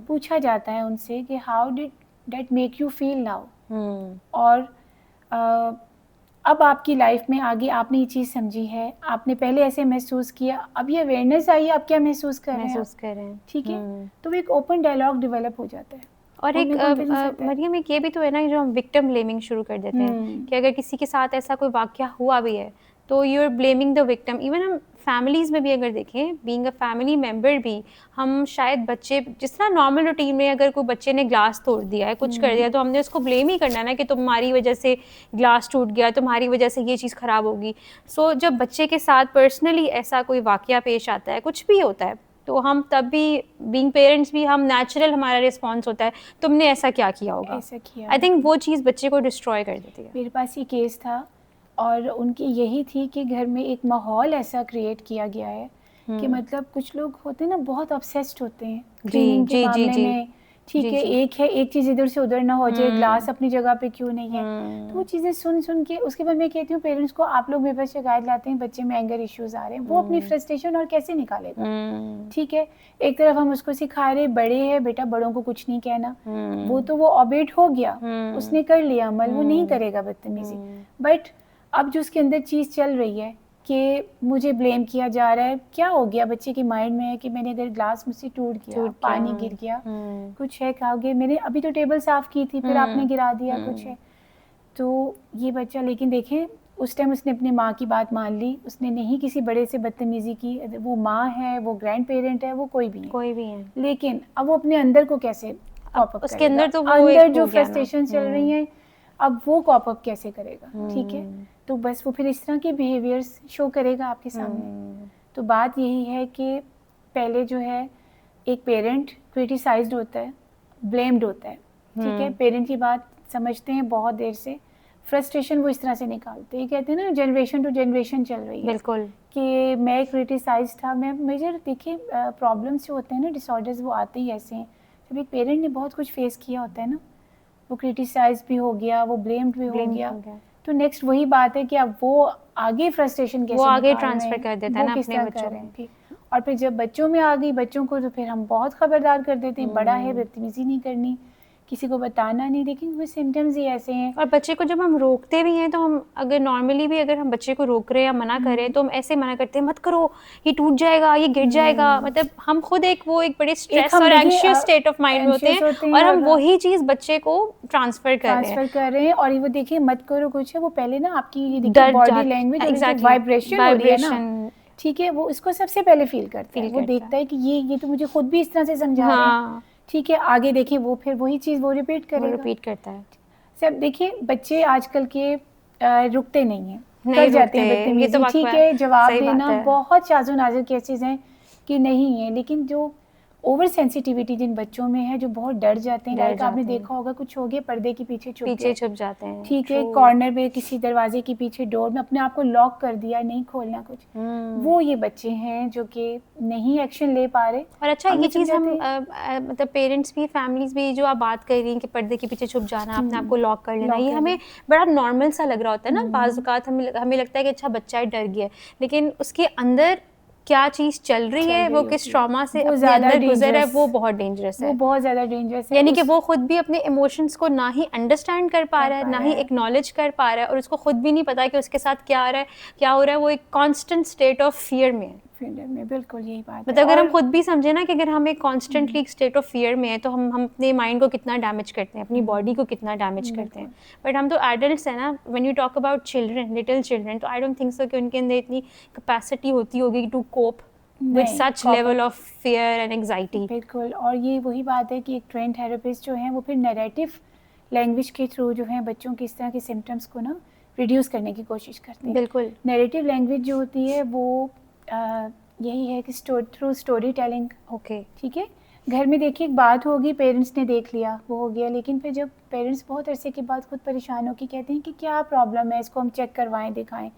पूछा जाता है उनसे कि how did that make you feel now, और अब आपकी लाइफ में आगे आपने ये चीज़ समझी है, आपने पहले ऐसे महसूस किया, अब ये अवेयरनेस आई, आप क्या महसूस कर रहे हैं, ठीक है। तो एक ओपन डायलॉग डेवलप हो जाता है। और एक मरियम एक ये भी तो है ना, जो हम विक्टिम ब्लेमिंग शुरू कर देते हैं कि अगर किसी के साथ ऐसा कोई वाकया हुआ भी है तो you are blaming the victim. Even हम फैमिलीज़ में भी अगर देखें, बीइंग अ फैमिली मेम्बर भी, हम शायद बच्चे जिस तरह नॉर्मल रूटीन में अगर कोई बच्चे ने ग्लास तोड़ दिया है, कुछ कर दिया, तो हमने उसको ब्लेम ही करना है ना कि तुम्हारी वजह से ग्लास टूट गया, तुम्हारी वजह से ये चीज़ ख़राब होगी। सो जब बच्चे के साथ पर्सनली ऐसा कोई वाकया पेश आता है, कुछ भी होता है, तो हम तब भी बीइंग पेरेंट्स भी हम नेचुरल हमारा रिस्पॉन्स होता है तुमने ऐसा क्या किया होगा, ऐसा किया। आई थिंक वो चीज़ बच्चे को डिस्ट्रॉय कर देती है। मेरे पास ये केस था और उनकी यही थी कि घर में एक माहौल ऐसा क्रिएट किया गया है कि मतलब कुछ लोग होते हैं ना बहुत ऑब्सेस्ड होते हैं क्लीनिंग के मामले में, ठीक है, एक चीज़ इधर से उधर ना हो जाए, ग्लास अपनी जगह पे क्यों नहीं है, तो वो चीज़ें सुन के उसके बाद मैं कहती हूँ पेरेंट्स को, आप लोग मेरे पास शिकायत लाते हैं बच्चे में एंगर इश्यूज आ रहे हैं, वो अपनी फ्रस्ट्रेशन और कैसे निकालेगा, ठीक है। एक तरफ हम उसको सिखा रहे बड़े हैं बेटा, बड़ों को कुछ नहीं कहना, वो तो वो ऑबेट हो गया, उसने कर लिया अमल, वो नहीं करेगा बदतमीजी, बट अब जो उसके अंदर चीज़ चल रही है कि मुझे ब्लेम किया जा रहा है, क्या हो गया बच्चे के माइंड में है कि मैंने अगर ग्लास मुझसे टूट गया, पानी गिर गया, कुछ है, खाओगे, मैंने अभी तो टेबल साफ़ की थी, फिर आपने गिरा दिया, कुछ है। तो ये बच्चा, लेकिन देखें उस टाइम उसने अपनी माँ की बात मान ली, उसने नहीं किसी बड़े से बदतमीज़ी की, वो माँ है, वो ग्रैंड पेरेंट है, वो कोई भी है, लेकिन अब वो अपने अंदर को कैसे कॉप अप उसके अंदर, तो अंदर जो फ्रस्ट्रेशन चल रही है अब वो कॉप अप कैसे करेगा, ठीक है। तो बस वो फिर इस तरह के बिहेवियर्स शो करेगा आपके सामने। तो बात यही है कि पहले जो है एक पेरेंट क्रिटिसाइज्ड होता है, ब्लेम्ड होता है, ठीक है, पेरेंट की बात समझते हैं बहुत देर से, फ्रस्ट्रेशन वो इस तरह से निकालते हैं, कहते हैं ना जनरेशन टू जनरेशन चल रही है, बिल्कुल, कि मैं क्रिटिसाइज था, मैं मेजर देखिए प्रॉब्लम्स जो होते हैं ना, डिसऑर्डर्स, वो आते ही ऐसे हैं जब एक पेरेंट ने बहुत कुछ फेस किया होता है ना, वो क्रिटिसाइज भी हो गया, वो ब्लेम्ड भी हो गया, तो नेक्स्ट वही बात है कि अब वो आगे फ्रस्ट्रेशन कैसे, वो आगे ट्रांसफर कर देता है ना अपने बच्चों में, और फिर जब बच्चों में आ गई बच्चों को, तो फिर हम बहुत खबरदार कर देते हैं, बड़ा है बदतमीजी नहीं करनी, किसी को बताना नहीं, लेकिन वो सिम्टम्स ही ऐसे हैं। और बच्चे को जब हम रोकते भी हैं, तो हम अगर नॉर्मली भी अगर हम बच्चे को रोक रहे हैं या मना कर रहे हैं, तो हम ऐसे मना करते हैं, मत करो, ये टूट जाएगा, ये गिर जाएगा, मतलब हम खुद एक बड़े स्ट्रेस और एंग्शियस स्टेट ऑफ माइंड में होते हैं, और हम वही चीज़ बच्चे को ट्रांसफर कर रहे हैं। और वो देखिए मत करो कुछ है, वो पहले ना आपकी बॉडी लैंग्वेज, वाइब्रेशन हो रही है ना, ठीक है, वो इसको सबसे पहले फील करता है, वो देखता है कि ये तो मुझे खुद भी इस तरह से समझा रहे हैं, ठीक है, आगे देखिए वो फिर वही चीज़ वो रिपीट करता है। सब देखिए बच्चे आजकल के रुकते नहीं हैं, कर जाते हैं बदतमीजी, ठीक है, जवाब देना बहुत शाज़ो नाज़िर केसेस हैं कि नहीं है, लेकिन जो ओवर सेंसिटिविटी जिन बच्चों में है, जो बहुत डर जाते हैं, लाइक आपने देखा होगा कुछ हो गया पर्दे के पीछे छुप जाते हैं, ठीक है, कॉर्नर पे किसी दरवाजे के पीछे डोर में अपने आप को लॉक कर दिया, नहीं खोलना कुछ, वो ये बच्चे हैं जो कि नहीं एक्शन ले पा रहे। और अच्छा ये चीज़ हम मतलब पेरेंट्स भी, फैमिलीज भी, जो आप बात कर रही हैं कि पर्दे के पीछे छुप जाना, अपने आप को लॉक कर लेना, ये हमें बड़ा नॉर्मल सा लग रहा होता है ना, बाज़ औक़ात हमें लगता है कि अच्छा बच्चा डर गया, लेकिन उसके अंदर क्या चीज़ चल रही है, वो किस ट्रॉमा से अपने अंदर गुजर है, वो बहुत डेंजरस है, वो बहुत ज़्यादा डेंजरस है। यानी कि वो खुद भी अपने इमोशंस को ना ही अंडरस्टैंड कर पा रहा है, ना ही एक्नॉलेज कर पा रहा है, और उसको खुद भी नहीं पता कि उसके साथ क्या हो रहा है, वो एक कांस्टेंट स्टेट ऑफ फियर में है। बिल्कुल यही बात मतलब अगर हम खुद भी समझे ना कि अगर हम एक कॉन्स्टेंटली स्टेट ऑफ फियर में है, तो हम अपने माइंड को कितना डैमेज करते हैं, अपनी बॉडी को कितना डैमेज करते हैं। बट हम तो एडल्ट्स हैं ना, when you talk about children, little children, तो आई डोंट थिंक सो कि उनके अंदर इतनी कैपेसिटी होती होगी to cope with such level of fear and anxiety। बिल्कुल, और ये वही बात है कि एक ट्रेन थेरेपिस्ट जो हैं वो फिर नैरेटिव लैंग्वेज के थ्रू जो है बच्चों के इस तरह के सिम्टम्स को ना रिड्यूस करने की कोशिश करते हैं। बिल्कुल। नैरेटिव लैंग्वेज जो होती है वो यही है कि थ्रू स्टोरी टेलिंग। ओके, ठीक है, घर में देखिए एक बात होगी, पेरेंट्स ने देख लिया, वो हो गया, लेकिन फिर जब पेरेंट्स बहुत अरसे के बाद खुद परेशान होकर कहते हैं कि क्या प्रॉब्लम है, इसको हम चेक करवाएं, दिखाएं,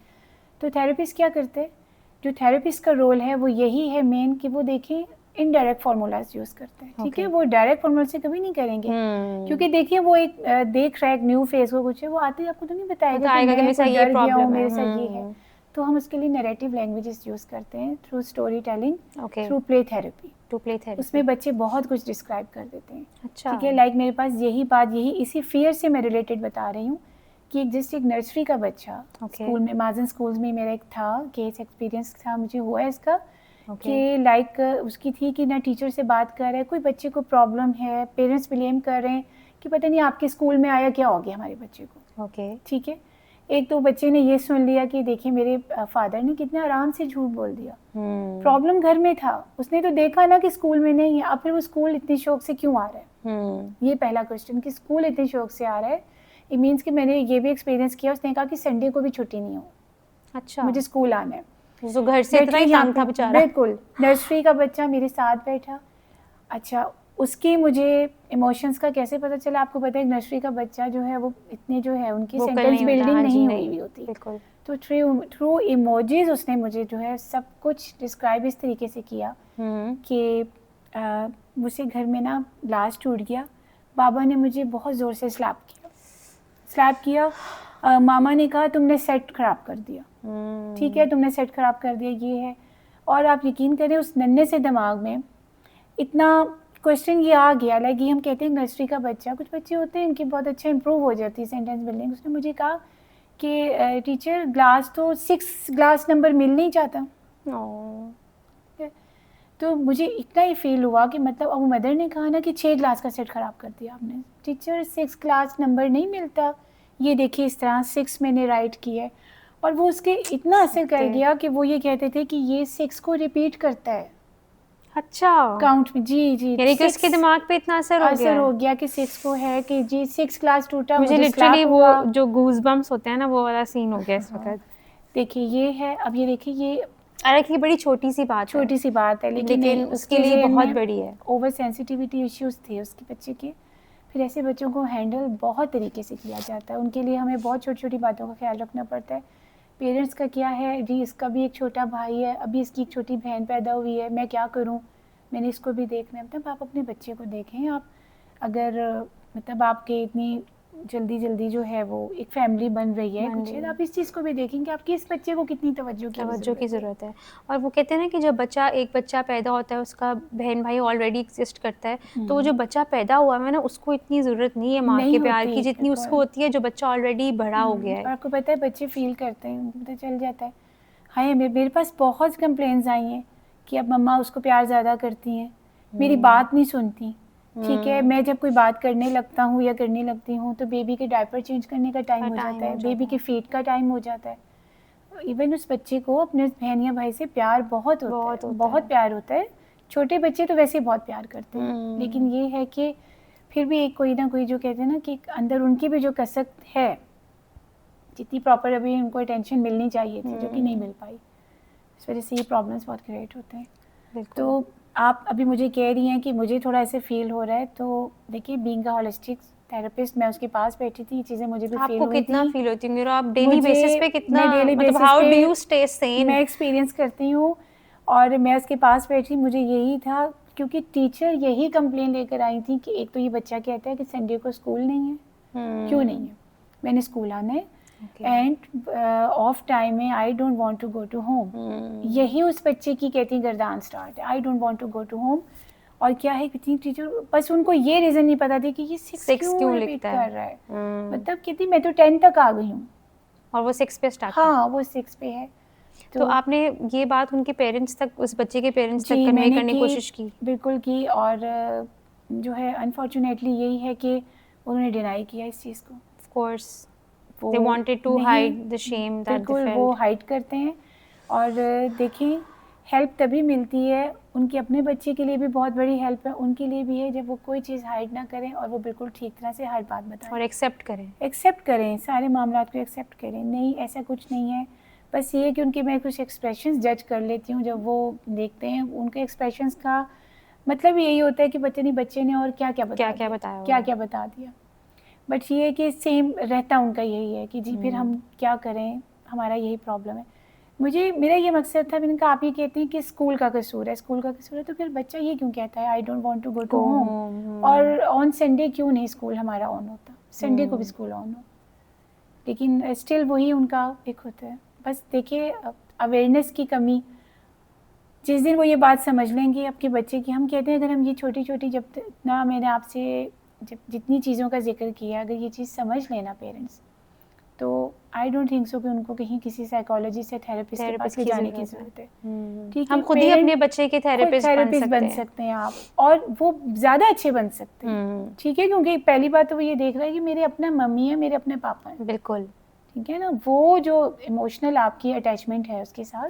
तो थेरेपिस्ट क्या करते हैं, जो थेरेपिस्ट का रोल है वो यही है मेन कि वो देखें, इनडायरेक्ट फार्मूलाज यूज़ करते हैं। ठीक है, वो डायरेक्ट फार्मूला से कभी नहीं करेंगे, क्योंकि देखिए वो एक देख रहा है न्यू फेस को कुछ है, वो आते ही आपको तो नहीं बताएगा कि मैं तो डर गया हूँ, मेरे साथ ये है। तो हम उसके लिए नैरेटिव लैंग्वेजेस यूज़ करते हैं through story telling, through play therapy. उसमें बच्चे बहुत कुछ डिस्क्राइब कर देते हैं। अच्छा। ठीक है, लाइक मेरे पास यही इसी फियर से मैं रिलेटेड बता रही हूँ कि एक नर्सरी का बच्चा स्कूल में, माजन स्कूल्स में मेरा एक था केस, एक्सपीरियंस था मुझे हुआ है इसका, कि लाइक उसकी थी कि ना टीचर से बात कर रहा है, कोई बच्चे को प्रॉब्लम है, पेरेंट्स ब्लेम कर रहे हैं कि पता नहीं आपके स्कूल में आया क्या हो गया हमारे बच्चे को। ठीक है, एक तो बच्चे ने ये सुन लिया कि देखिए मेरे फादर ने कितने आराम से झूठ बोल दिया, प्रॉब्लम घर में था, उसने तो देखा ना कि स्कूल में नहीं है, अब फिर वो स्कूल इतने शौक से क्यों आ रहा है। ये पहला क्वेश्चन कि स्कूल इतने शौक से आ रहा है, इट मीन्स कि मैंने ये भी एक्सपीरियंस किया, उसने कहा कि संडे को भी छुट्टी नहीं हो, अच्छा मुझे स्कूल आना है, तो घर से इतना ही तंग था बेचारा। बिल्कुल, नर्सरी का बच्चा मेरे साथ बैठा। अच्छा, उसके मुझे इमोशंस का कैसे पता चला, आपको पता है नर्सरी का बच्चा जो है वो इतने जो है उनकी सेंटेंस बिल्डिंग नहीं हुई होती, तो थ्रू इमोजीज उसने मुझे जो है सब कुछ डिस्क्राइब इस तरीके से किया कि मुझसे घर में ना ग्लास टूट गया, बाबा ने मुझे बहुत ज़ोर से स्लैप किया, मामा ने कहा तुमने सेट खराब कर दिया। ठीक है, तुमने सेट खराब कर दिया, ये है। और आप यकीन करें उस नन्हे से दिमाग में इतना क्वेश्चन ये आ गया, लाइक ये हम कहते हैं नर्सरी का बच्चा, कुछ बच्चे होते हैं उनकी बहुत अच्छा इंप्रूव हो जाती है सेंटेंस बिल्डिंग। उसने मुझे कहा कि टीचर ग्लास तो 6 ग्लास नंबर मिल नहीं चाहता। तो मुझे इतना ही फील हुआ कि मतलब अब मदर ने कहा ना कि 6 ग्लास का सेट ख़राब कर दिया आपने, टीचर 6 ग्लास नंबर नहीं मिलता, ये देखिए इस तरह 6 मैंने राइट किया है। और वो उसके इतना असर कर गया कि वो ये कहते थे कि ये 6 को रिपीट करता है। अच्छा, काउंट में, जी यानी कि उसके दिमाग पे इतना असर हो गया कि 6 को है कि जी 6 क्लास टूटा, मुझे लिटरली वो जो गूज़बम्प्स होते हैं ना वो वाला सीन हो गया इस वक्त। देखिए ये है, अब ये देखिए ये हालांकि बड़ी छोटी सी बात है, लेकिन उसके लिए बहुत बड़ी है। ओवर सेंसिटिविटी इश्यूज थे उसके बच्चे के। फिर ऐसे बच्चों को हैंडल बहुत तरीके से किया जाता है, उनके लिए हमें बहुत छोटी छोटी बातों का ख्याल रखना पड़ता है। पेरेंट्स का क्या है जी, इसका भी एक छोटा भाई है, अभी इसकी एक छोटी बहन पैदा हुई है, मैं क्या करूं, मैंने इसको भी देखना है। मतलब आप अपने बच्चे को देखें, आप अगर मतलब आपके इतनी जल्दी जो है वो एक फैमिली बन रही है कुछ है, आप इस चीज़ को भी देखेंगे आपके इस बच्चे को कितनी तवज्जो की ज़रूरत है। और वो कहते हैं ना कि जब एक बच्चा पैदा होता है उसका बहन भाई ऑलरेडी एग्जिस्ट करता है, तो वो जो बच्चा पैदा हुआ है ना उसको इतनी ज़रूरत नहीं है माँ के प्यार की जितनी उसको होती है जो बच्चा ऑलरेडी बड़ा हो गया है। और आपको पता है बच्चे फील करते हैं, उनको पता चल जाता है। हाँ, मेरे पास बहुत कंप्लेंट्स आई हैं कि अब मम्मा उसको प्यार ज़्यादा करती हैं, मेरी बात नहीं सुनती। ठीक है, मैं जब कोई बात करने लगता हूँ या करने लगती हूँ तो बेबी के डायपर चेंज करने का टाइम हो जाता है, बेबी के फीड का टाइम हो जाता है। इवन उस बच्चे को अपने बहन या भाई से प्यार बहुत प्यार होता है। छोटे बच्चे तो वैसे बहुत प्यार करते हैं, लेकिन ये है कि फिर भी एक कोई ना कोई जो कहते हैं ना कि अंदर उनकी भी जो कसक है, जितनी प्रॉपर अभी उनको अटेंशन मिलनी चाहिए थी जो कि नहीं मिल पाई, इस वजह से ये प्रॉब्लम्स बहुत क्रिएट होते हैं। तो आप अभी मुझे कह रही हैं कि मुझे थोड़ा ऐसे फील हो रहा है, तो देखिए बीइंग अ होलिस्टिक थेरेपिस्ट, मैं उसके पास बैठी थी, ये चीज़ें मुझे भी फील हुई थी। कितना फील होती है आप डेली बेसिस पे, कितना मतलब how do you stay Sen, मैं एक्सपीरियंस करती हूँ। और मैं उसके पास बैठी, मुझे यही था क्योंकि टीचर यही कंप्लेन लेकर आई थी कि एक तो ये बच्चा कहता है कि संडे को स्कूल नहीं है, क्यों नहीं है, मैंने स्कूल आना है एंड ऑफ टाइम में I don't want to go to home. यही उस बच्चे की कहती गर्दान स्टार्ट है, I don't want to go to home. और क्या है कितनी टीचर, बस उनको ये रीज़न नहीं पता थी कि ये 6 क्यों रिपीट कर रहा है। मतलब कितनी, मैं तो 10 तक आ गई हूँ और वो 6 पे स्टार्ट, हाँ वो 6 पे है। तो आपने ये बात उनके पेरेंट्स तक, उस बच्चे के पेरेंट्स तक कन्वे करने की कोशिश की? बिल्कुल की, और जो है अनफॉर्चुनेटली यही है कि उन्होंने डिनाई किया इस चीज़ को। Of course they wanted to hide the shame that they felt। वो हाइड करते हैं। और देखें हेल्प तभी मिलती है उनके अपने बच्चे के लिए भी बहुत बड़ी हेल्प है, उनके लिए भी है जब वो कोई चीज़ हाइड ना करें और वो बिल्कुल ठीक तरह से हर बात बताएं और एक्सेप्ट करें सारे मामलात को एक्सेप्ट करें। नहीं ऐसा कुछ नहीं है, बस ये है कि उनके मैं कुछ एक्सप्रेशंस जज कर लेती हूँ जब वो देखते हैं। उनके एक्सप्रेशंस का मतलब यही होता है कि बच्चे ने और क्या क्या बता दिया। बट ये है कि सेम रहता उनका यही है कि जी फिर हम क्या करें, हमारा यही प्रॉब्लम है। मेरा ये मकसद था, मैंने कहा आप ये कहते हैं कि स्कूल का कसूर है तो फिर बच्चा ये क्यों कहता है I don't want to go to home, और ऑन संडे क्यों नहीं स्कूल हमारा ऑन होता, संडे को भी स्कूल ऑन हो। लेकिन स्टिल वही उनका एक होता है। बस देखिए अवेयरनेस की कमी, जिस दिन वो ये बात समझ लेंगे आपके बच्चे की, हम कहते हैं अगर हम ये छोटी छोटी जब ना मैंने आपसे जब जितनी चीज़ों का जिक्र किया, अगर ये चीज़ समझ लेना पेरेंट्स, तो आई डोंट थिंक सो कि उनको कहीं किसी साइकोलॉजी से थेरेपिस्ट के पास जाने की ज़रूरत है। ठीक है, हम खुद ही अपने बच्चे के थेरेपिस्ट बन सकते हैं आप, और वो ज़्यादा अच्छे बन सकते हैं। ठीक है, क्योंकि पहली बात तो वो ये देख रहा है कि मेरे अपना मम्मी है, मेरे अपने पापा हैं। बिल्कुल, ठीक है ना, वो जो इमोशनल आपकी अटैचमेंट है उसके साथ,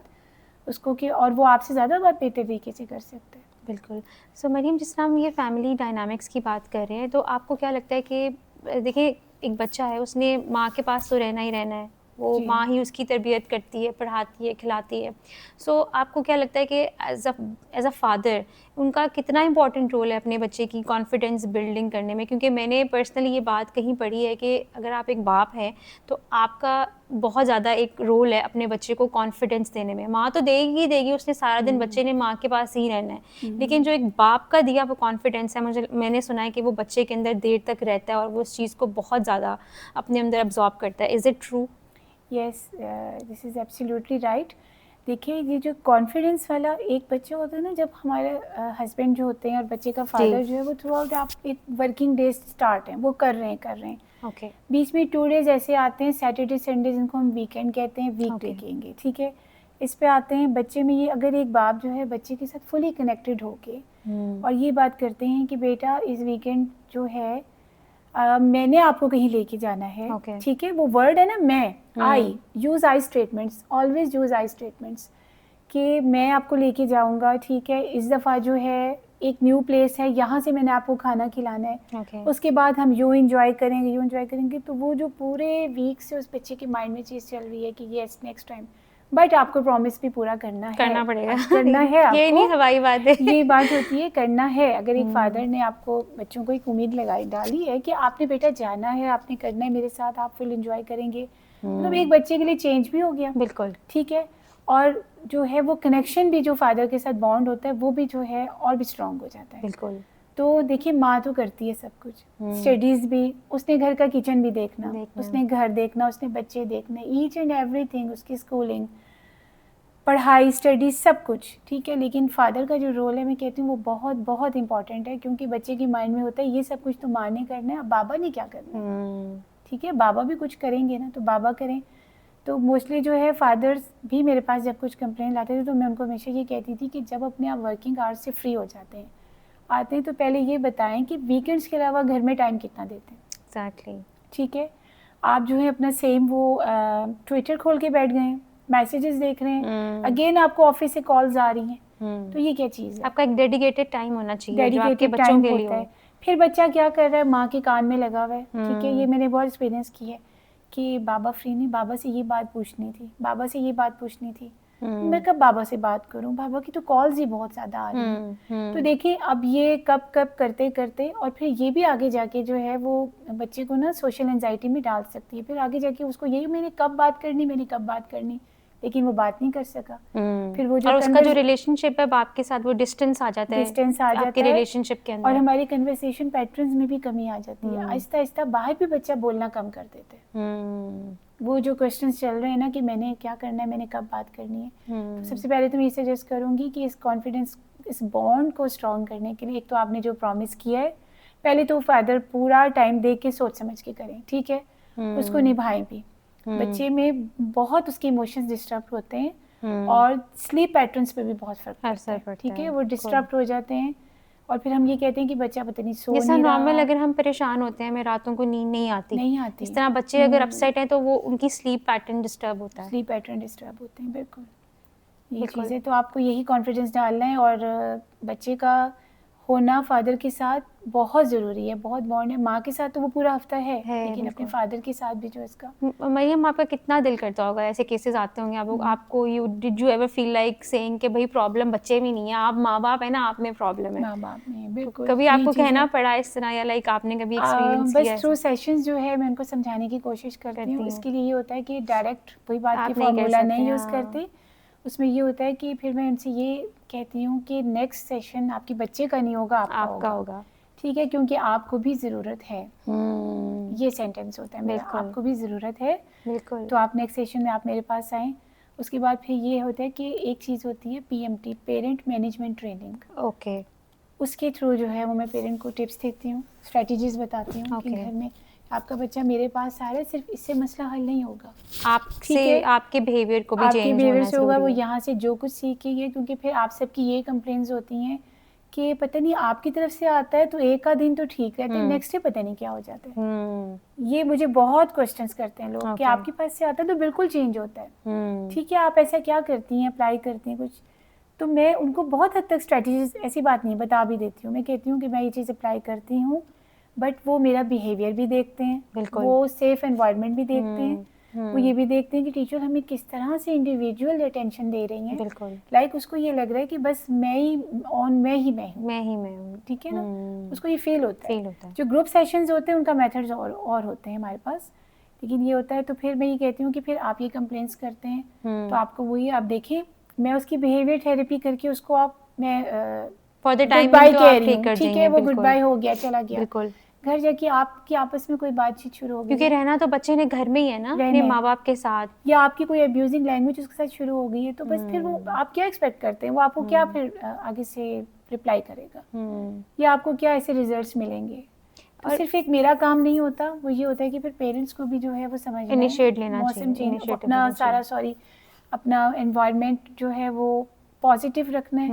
उसको कि और वो आपसे ज़्यादा बात बेहतर तरीके से कर सकते हैं। बिल्कुल। सो मरीम, जिस तरह हम ये फैमिली डायनामिक्स की बात कर रहे हैं, तो आपको क्या लगता है कि देखिए एक बच्चा है, उसने माँ के पास तो रहना ही रहना है, वो माँ ही उसकी तरबियत करती है, पढ़ाती है, खिलाती है। सो आपको क्या लगता है कि एज अ फादर उनका कितना इंपॉर्टेंट रोल है अपने बच्चे की कॉन्फिडेंस बिल्डिंग करने में? क्योंकि मैंने पर्सनली ये बात कहीं पढ़ी है कि अगर आप एक बाप हैं तो आपका बहुत ज़्यादा एक रोल है अपने बच्चे को कॉन्फिडेंस देने में। माँ तो देगी, उसने सारा दिन बच्चे ने माँ के पास ही रहना है, लेकिन जो एक बाप का दिया वो कॉन्फिडेंस है, मैंने सुना है कि वो बच्चे के अंदर देर तक रहता है और वो उस चीज़ को बहुत ज़्यादा अपने अंदर अब्जॉर्ब करता है। Is it true? Yes, this is absolutely right. देखिए ये जो कॉन्फिडेंस वाला एक बच्चा होता है ना, जब हमारे हस्बैंड जो होते हैं और बच्चे का फादर जो है वो थ्रू आउट आप एक वर्किंग डे स्टार्ट है, वो कर रहे हैं ओके। बीच में 2 डेज ऐसे आते हैं, सैटरडे संडे जिनको हम वीकेंड कहते हैं, वीक डे कहेंगे, ठीक है। इस पे आते हैं बच्चे में ये, अगर एक बाप जो है बच्चे के साथ फुली कनेक्टेड होके और ये बात करते हैं कि बेटा इस वीकेंड जो है मैंने आपको कहीं लेके जाना है, ठीक है। वो वर्ड है ना, मैं, I use I statements, always use I statements, कि मैं आपको लेके जाऊंगा, ठीक है। इस दफ़ा जो है एक न्यू प्लेस है, यहाँ से मैंने आपको खाना खिलाना है, उसके बाद हम यूँ एंजॉय करेंगे। तो वो जो पूरे वीक से उस बच्चे के माइंड में चीज़ चल रही है कि येस नेक्स्ट टाइम, बट आपको प्रॉमिस भी पूरा करना पड़ेगा, करना है आपको। ये नहीं हवाई बात है, ये बात होती है, करना है। अगर एक फादर ने आपको बच्चों को एक उम्मीद डाली है कि आपने बेटा जाना है, आपने करना है मेरे साथ, आप फुल एंजॉय करेंगे, मतलब एक बच्चे के लिए चेंज भी हो गया। बिल्कुल, ठीक है। और जो है वो कनेक्शन भी जो फादर के साथ बॉन्ड होता है वो भी जो है और भी स्ट्रॉन्ग हो जाता है। बिल्कुल। तो देखिए माँ तो करती है सब कुछ, स्टडीज़ भी, उसने घर का किचन भी देखना, उसने घर देखना, उसने बच्चे देखने, ईच एंड एवरीथिंग, उसकी स्कूलिंग, पढ़ाई, स्टडीज, सब कुछ, ठीक है। लेकिन फादर का जो रोल है, मैं कहती हूँ वो बहुत बहुत इंपॉर्टेंट है, क्योंकि बच्चे के माइंड में होता है ये सब कुछ तो माँ ने करना है, अब बाबा ने क्या करना है, ठीक है। बाबा भी कुछ करेंगे ना, तो बाबा करें। तो मोस्टली जो है फादर्स भी मेरे पास जब कुछ कंप्लेंट लाते थे तो मैं उनको हमेशा ये कहती थी कि जब अपने आप वर्किंग आवर्स से फ्री हो आते हैं तो पहले ये बताएं कि वीकेंड्स के अलावा घर में टाइम कितना देते हैं। एग्जैक्टली, ठीक है। आप जो है अपना सेम वो ट्विटर खोल के बैठ गए, मैसेजेस देख रहे हैं, अगेन आपको ऑफिस से कॉल्स आ रही हैं, तो ये क्या चीज़ है? आपका एक डेडिकेटेड टाइम होना चाहिए जो आपके बच्चों के लिए हो। फिर बच्चा क्या कर रहा है, माँ के कान में लगा हुआ है, ठीक है। ये मैंने बहुत एक्सपीरियंस की है कि बाबा फ्री नहीं, बाबा से ये बात पूछनी थी, मैं कब बाबा से बात करूं, बाबा की तो कॉल्स ही बहुत ज़्यादा आ रही हैं। तो देखिए अब ये कब करते करते और फिर ये भी आगे जाके जो है वो बच्चे को ना सोशल एंजाइटी में डाल सकती है। फिर आगे जाके उसको यही मैंने कब बात करनी, लेकिन वो बात नहीं कर सका। फिर वो जो और उसका जो रिलेशनशिप है बाप के साथ, वो डिस्टेंस आ जाता है आपके रिलेशनशिप के अंदर, और हमारी कन्वर्सेशन पैटर्न्स में भी कमी आ जाती है। आहिस्ता आहिस्ता बाहर भी बच्चा बोलना कम कर देते हैं। वो जो क्वेश्चंस चल रहे हैं ना कि मैंने क्या करना है, मैंने कब बात करनी है, तो सबसे पहले तो मैं ये सजेस्ट करूँगी कि इस कॉन्फिडेंस, इस बॉन्ड को स्ट्रॉन्ग करने के लिए एक तो आपने जो प्रॉमिस किया है, पहले तो फादर पूरा टाइम दे के सोच समझ के करें, ठीक है। उसको निभाएं भी। बच्चे में बहुत उसके इमोशंस डिस्टर्ब होते हैं और स्लीप पैटर्न्स पे भी बहुत फर्क पड़ता है, ठीक है। वो डिस्टर्ब हो जाते हैं और फिर हम ये कहते हैं कि बच्चा पता नहीं सो नहीं रहा। नॉर्मल अगर हम परेशान होते हैं, हमें रातों को नींद नहीं आती, इस तरह बच्चे अगर अपसेट हैं तो वो उनकी स्लीप पैटर्न डिस्टर्ब होता है, स्लीप पैटर्न डिस्टर्ब होते हैं, बिल्कुल। ये चीज़ें, तो आपको यही कॉन्फिडेंस डालना है। और बच्चे का होना फादर के साथ बहुत ज़रूरी है, बहुत बॉन्ड है। माँ के साथ तो वो पूरा हफ्ता है लेकिन अपने फादर के साथ भी जो इसका। मरियम, आपका कितना दिल करता होगा, ऐसे केसेस आते होंगे आपको, did you ever feel like saying कि भाई प्रॉब्लम बच्चे में नहीं है, आप माँ बाप है ना, आप में प्रॉब्लम है? माँ बाप में बिल्कुल। कभी आपको कहना पड़ा इस तरह, या लाइक आपने कभी एक्सपीरियंस किया? बस थ्रू सेशंस जो है मैं उनको समझाने की कोशिश करती हूँ। इसके लिए ये होता है कि डायरेक्ट वही बात की फॉर्मूला नहीं यूज़ करती। उसमें ये होता है कि फिर मैं उनसे ये कहती हूँ कि नेक्स्ट सेशन आपके बच्चे का नहीं होगा, आपका होगा। ठीक है, क्योंकि आपको भी ज़रूरत है। ये सेंटेंस होता है मेरा, आपको भी ज़रूरत है, बिल्कुल। तो आप नेक्स्ट सेशन में आप मेरे पास आएँ। उसके बाद फिर ये होता है कि एक चीज़ होती है PMT, parent management training. Okay. उसके थ्रू जो है वो मैं पेरेंट को टिप्स देती हूँ, स्ट्रेटजीज बताती हूँ कि घर में आपका बच्चा मेरे पास आ रहा है, सिर्फ इससे मसला हल नहीं होगा, आपसे आपके बिहेवियर को भी चेंज बिहेवियर से होगा। वो यहाँ से जो कुछ सीखेंगे, क्योंकि फिर आप सबकी ये कंप्लेंट्स होती हैं कि पता नहीं आपकी तरफ से आता है तो एक आध दिन तो ठीक रहते हैं, नेक्स्ट डे पता नहीं क्या हो जाता है। ये मुझे बहुत क्वेश्चंस करते हैं लोग कि आपके पास से आता है तो बिल्कुल चेंज होता है। ठीक है, आप ऐसा क्या करती हैं, अप्लाई करती हैं कुछ? तो मैं उनको बहुत हद तक स्ट्रेटजीज, ऐसी बात नहीं, बता भी देती हूँ। मैं कहती हूँ कि मैं ये चीज़ अप्लाई करती हूँ, बट वो मेरा बिहेवियर भी देखते हैं, वो सेफ एनवायरनमेंट भी देखते हैं, वो ये भी देखते हैं कि टीचर हमें किस तरह से इंडिविजुअल अटेंशन दे रही हैं। लाइक उसको ये लग रहा है कि बस मैं ही हूँ। ठीक है ना, उसको ये फील होता है। जो ग्रुप सेशंस होते हैं उनका मेथड्स और होते हैं हमारे पास, लेकिन ये होता है। तो फिर मैं ये कहती हूँ कि फिर आप ये कंप्लेंट्स करते हैं तो आपको वही आप देखें, मैं उसकी बिहेवियर थेरेपी करके उसको फॉर द टाइम बाय कह रही हूँ। ठीक है, वो गुड बाय हो गया, चला गया। बिल्कुल। घर जाके आपकी आपस में कोई बातचीत शुरू हो गई, क्योंकि रहना तो बच्चे ने घर में ही है ना, अपने माँ बाप के साथ, या आपकी कोई अब्यूजिंग लैंग्वेज उसके साथ शुरू हो गई है, तो बस फिर वो आप क्या एक्सपेक्ट करते हैं, वो आपको क्या फिर आगे से रिप्लाई करेगा, या आपको क्या ऐसे रिजल्ट्स मिलेंगे? तो सिर्फ एक मेरा काम नहीं होता, वो ये होता है कि फिर पेरेंट्स को भी जो है वो समझना, इनिशिएट लेना चाहिए, मौसम चेंज, अपना अपना एनवायरनमेंट जो है वो पॉजिटिव रखना है,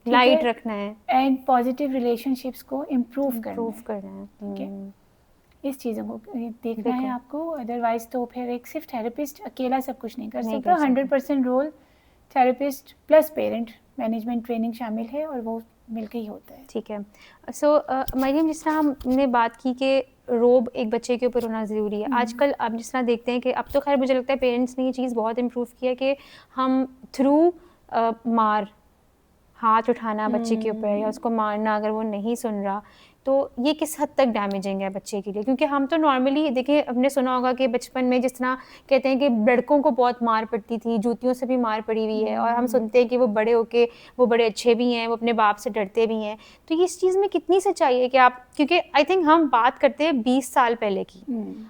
लाइट रखना है, एंड पॉजिटिव रिलेशनशिप्स को इम्प्रूव करना है। ठीक है, इस चीज़ों को देखना है आपको। अदरवाइज तो फिर एक सिर्फ थेरेपिस्ट अकेला सब कुछ नहीं कर सकता। 100% role therapist plus parent management training शामिल है, और वो मिलकर ही होता है। ठीक है। सो मरियम, जिस तरह हमने बात की कि रोब एक बच्चे के ऊपर होना ज़रूरी है, आजकल आप जिस तरह देखते हैं कि अब तो खैर मुझे लगता है पेरेंट्स ने ये चीज़ बहुत इम्प्रूव की है कि हम थ्रू हाथ उठाना बच्चे के ऊपर या उसको मारना, अगर वो नहीं सुन रहा, तो ये किस हद तक डैमेजिंग है बच्चे के लिए? क्योंकि हम तो नॉर्मली देखिए, हमने सुना होगा कि बचपन में जिस तरह कहते हैं कि लड़कों को बहुत मार पड़ती थी, जूतियों से भी मार पड़ी हुई है, और हम सुनते हैं कि वो बड़े होके वो बड़े अच्छे भी हैं, वो अपने बाप से डरते भी हैं। तो ये इस चीज़ में कितनी सच्चाई है कि आप, क्योंकि आई थिंक हम बात करते हैं 20 साल पहले की,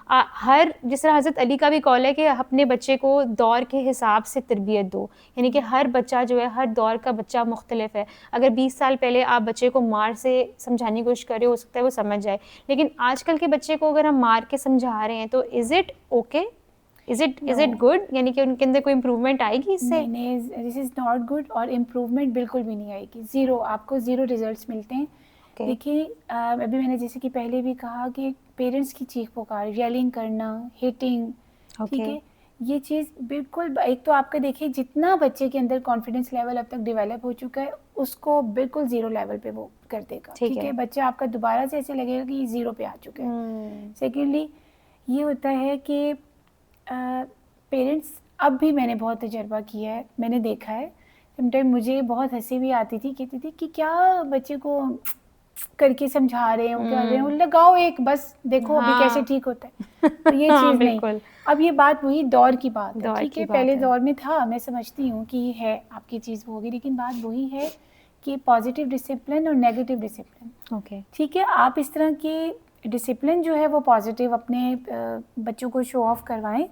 हर जिस तरह हज़रत अली का भी कॉल है कि अपने बच्चे को दौर के हिसाब से तरबियत दो, यानी कि हर बच्चा जो है, हर दौर का बच्चा मुख्तलिफ है। अगर 20 साल पहले आप बच्चे को मार से समझाने की कोशिश कर रहे हो सकता है वो समझ जाए, लेकिन आजकल के बच्चे को अगर हम मार के समझा रहे हैं तो is it okay, is it good, यानी कि उनके अंदर कोई इम्प्रूवमेंट आएगी इससे? नहीं, दिस इज़ नॉट गुड, और इम्प्रूवमेंट बिल्कुल भी नहीं आएगी। ज़ीरो, आपको ज़ीरो रिजल्ट्स मिलते हैं। देखिए, अभी मैंने जैसे कि पहले भी कहा कि पेरेंट्स की चीख पुकार, येलिंग करना, हिटिंग, ठीक है, ये चीज़ बिल्कुल, एक तो आपका देखिए जितना बच्चे के अंदर कॉन्फिडेंस लेवल अब तक डेवलप हो चुका है, उसको बिल्कुल ज़ीरो लेवल पे वो कर देगा। ठीक है, बच्चा आपका दोबारा से ऐसे लगेगा कि ज़ीरो पे आ चुका है। सेकेंडली ये होता है कि पेरेंट्स, अब भी मैंने बहुत तजर्बा किया है, मैंने देखा है, समटाइम मुझे बहुत हंसी भी आती थी, कहती थी कि क्या बच्चे को करके समझा रहे हो, कर रहे हो, लगाओ एक, बस देखो अभी कैसे ठीक होता है। तो ये चीज़ नहीं। अब ये बात वही दौर की बात है, ठीक है, पहले दौर में था, मैं समझती हूँ कि है आपकी चीज़ वो होगी, लेकिन बात वही है कि पॉजिटिव डिसिप्लिन और नेगेटिव डिसिप्लिन। ठीक है, आप इस तरह के डिसिप्लिन जो है वो पॉजिटिव अपने बच्चों को शो ऑफ करवाएं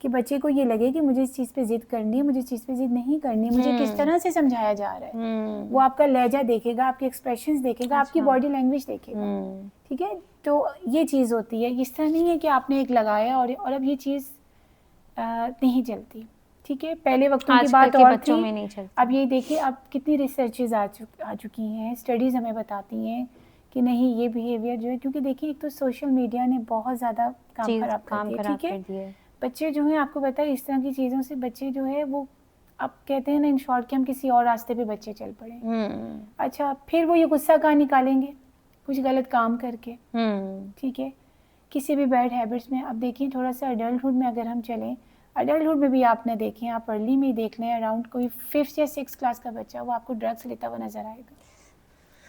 कि बच्चे को ये लगे कि मुझे इस चीज़ पे जिद करनी है, मुझे इस चीज़ पे जिद नहीं करनी, मुझे किस तरह से समझाया जा रहा है। वो आपका लहजा देखेगा, आपके एक्सप्रेशंस देखेगा, आपकी बॉडी लैंग्वेज देखेगा। ठीक है, तो ये चीज़ होती है। इस तरह नहीं है कि आपने एक लगाया और अब ये चीज़ नहीं चलती। ठीक है, पहले वक्तों की बात और थी, अब ये देखिए अब कितनी रिसर्चेज आ चुकी हैं, स्टडीज़ हमें बताती हैं कि नहीं, ये बिहेवियर जो है, क्योंकि देखिए एक तो सोशल मीडिया ने बहुत ज़्यादा काम खराब कर दिया। ठीक है, बच्चे जो हैं, आपको पता है इस तरह की चीज़ों से बच्चे जो है वो अब कहते हैं ना इन शॉर्ट कि हम किसी और रास्ते पे बच्चे चल पड़े। अच्छा, फिर वो ये गुस्सा कहाँ निकालेंगे? कुछ गलत काम करके। ठीक है, किसी भी बैड हैबिट्स में। अब देखिए थोड़ा सा अडल्टहुड में अगर हम चलें, अडल्टहुड में भी आपने देखें, आप अर्ली में ही देख लें, अराउंड कोई 5th या 6th क्लास का बच्चा वो आपको ड्रग्स लेता हुआ नजर आएगा।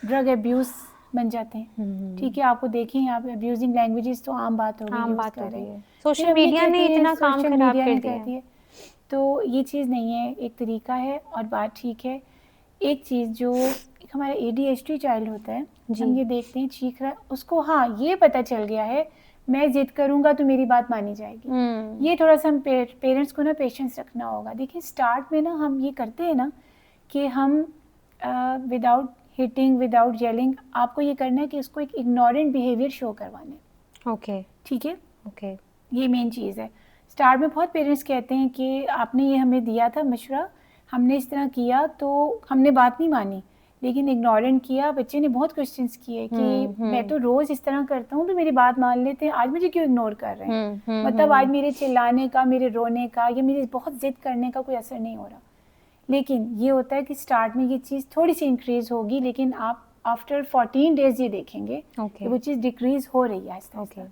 ड्रग अब्यूज बन जाते हैं। ठीक है, आपको देखें यहाँ पे अब्यूजिंग लैंग्वेजेस तो आम बात हो गई, आम बात हो रहे गई है। हैं। सोशल मीडिया ने इतना काम खराब कर दिया है। तो ये चीज़ नहीं है, एक तरीका है और बात ठीक है। एक चीज़ जो एक हमारा ADHD चाइल्ड होता है, हम ये देखते हैं चीख रहा है, उसको हाँ ये पता चल गया है मैं जिद करूंगा तो मेरी बात मानी जाएगी। ये थोड़ा सा हम पेरेंट्स को ना पेशेंस रखना होगा। देखिए स्टार्ट में ना हम ये करते हैं ना कि हम विदाउट हिटिंग, विदाउट येलिंग, आपको ये करना है कि उसको एक इग्नोरेंट बिहेवियर शो करवाना है। ओके, ठीक है, ओके, ये मेन चीज़ है। स्टार्ट में बहुत पेरेंट्स कहते हैं कि आपने ये हमें दिया था मशवरा, हमने इस तरह किया तो हमने बात नहीं मानी, लेकिन इग्नोरेंट किया। बच्चे ने बहुत क्वेश्चंस किए कि मैं तो रोज़ इस तरह करता हूँ तो मेरी बात मान लेते हैं, आज मुझे क्यों इग्नोर कर रहे हैं? मतलब आज मेरे चिल्लाने का, मेरे रोने का या मेरे बहुत जिद करने का कोई असर नहीं हो रहा। लेकिन ये होता है कि स्टार्ट में ये चीज़ थोड़ी सी इंक्रीज़ होगी, लेकिन आप आफ्टर 14 डेज ये देखेंगे कि वो चीज़ डिक्रीज़ हो रही है आहिस्ता।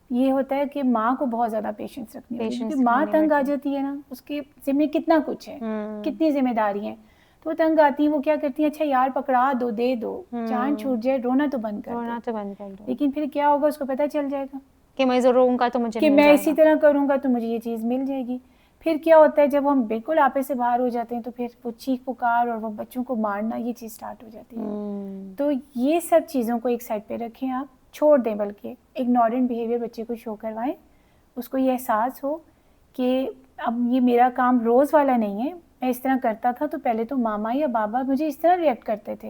ये होता है कि माँ को बहुत ज़्यादा पेशेंस रखनी होगी, क्योंकि माँ तंग आ जाती है ना, उसके जिम्मे कितना कुछ है, कितनी जिम्मेदारी है, तो वो तंग आती है। वो क्या करती है, अच्छा यार पकड़ा दो, दे दो, जान छूट जाए, रोना तो बंद कर दो। लेकिन फिर क्या होगा, उसको पता चल जाएगा कि मैं रोऊंगा तो मुझे कि मैं इसी तरह करूंगा तो मुझे ये चीज़ मिल जाएगी। फिर क्या होता है, जब हम बिल्कुल आपे से बाहर हो जाते हैं तो फिर वो चीख पुकार और वो बच्चों को मारना, ये चीज़ स्टार्ट हो जाती है। तो ये सब चीज़ों को एक साइड पे रखें, आप छोड़ दें, बल्कि इग्नोरेंट बिहेवियर बच्चे को शो करवाएं। उसको ये एहसास हो कि अब ये मेरा काम रोज़ वाला नहीं है, मैं इस तरह करता था तो पहले तो मामा या बाबा मुझे इस तरह रिएक्ट करते थे,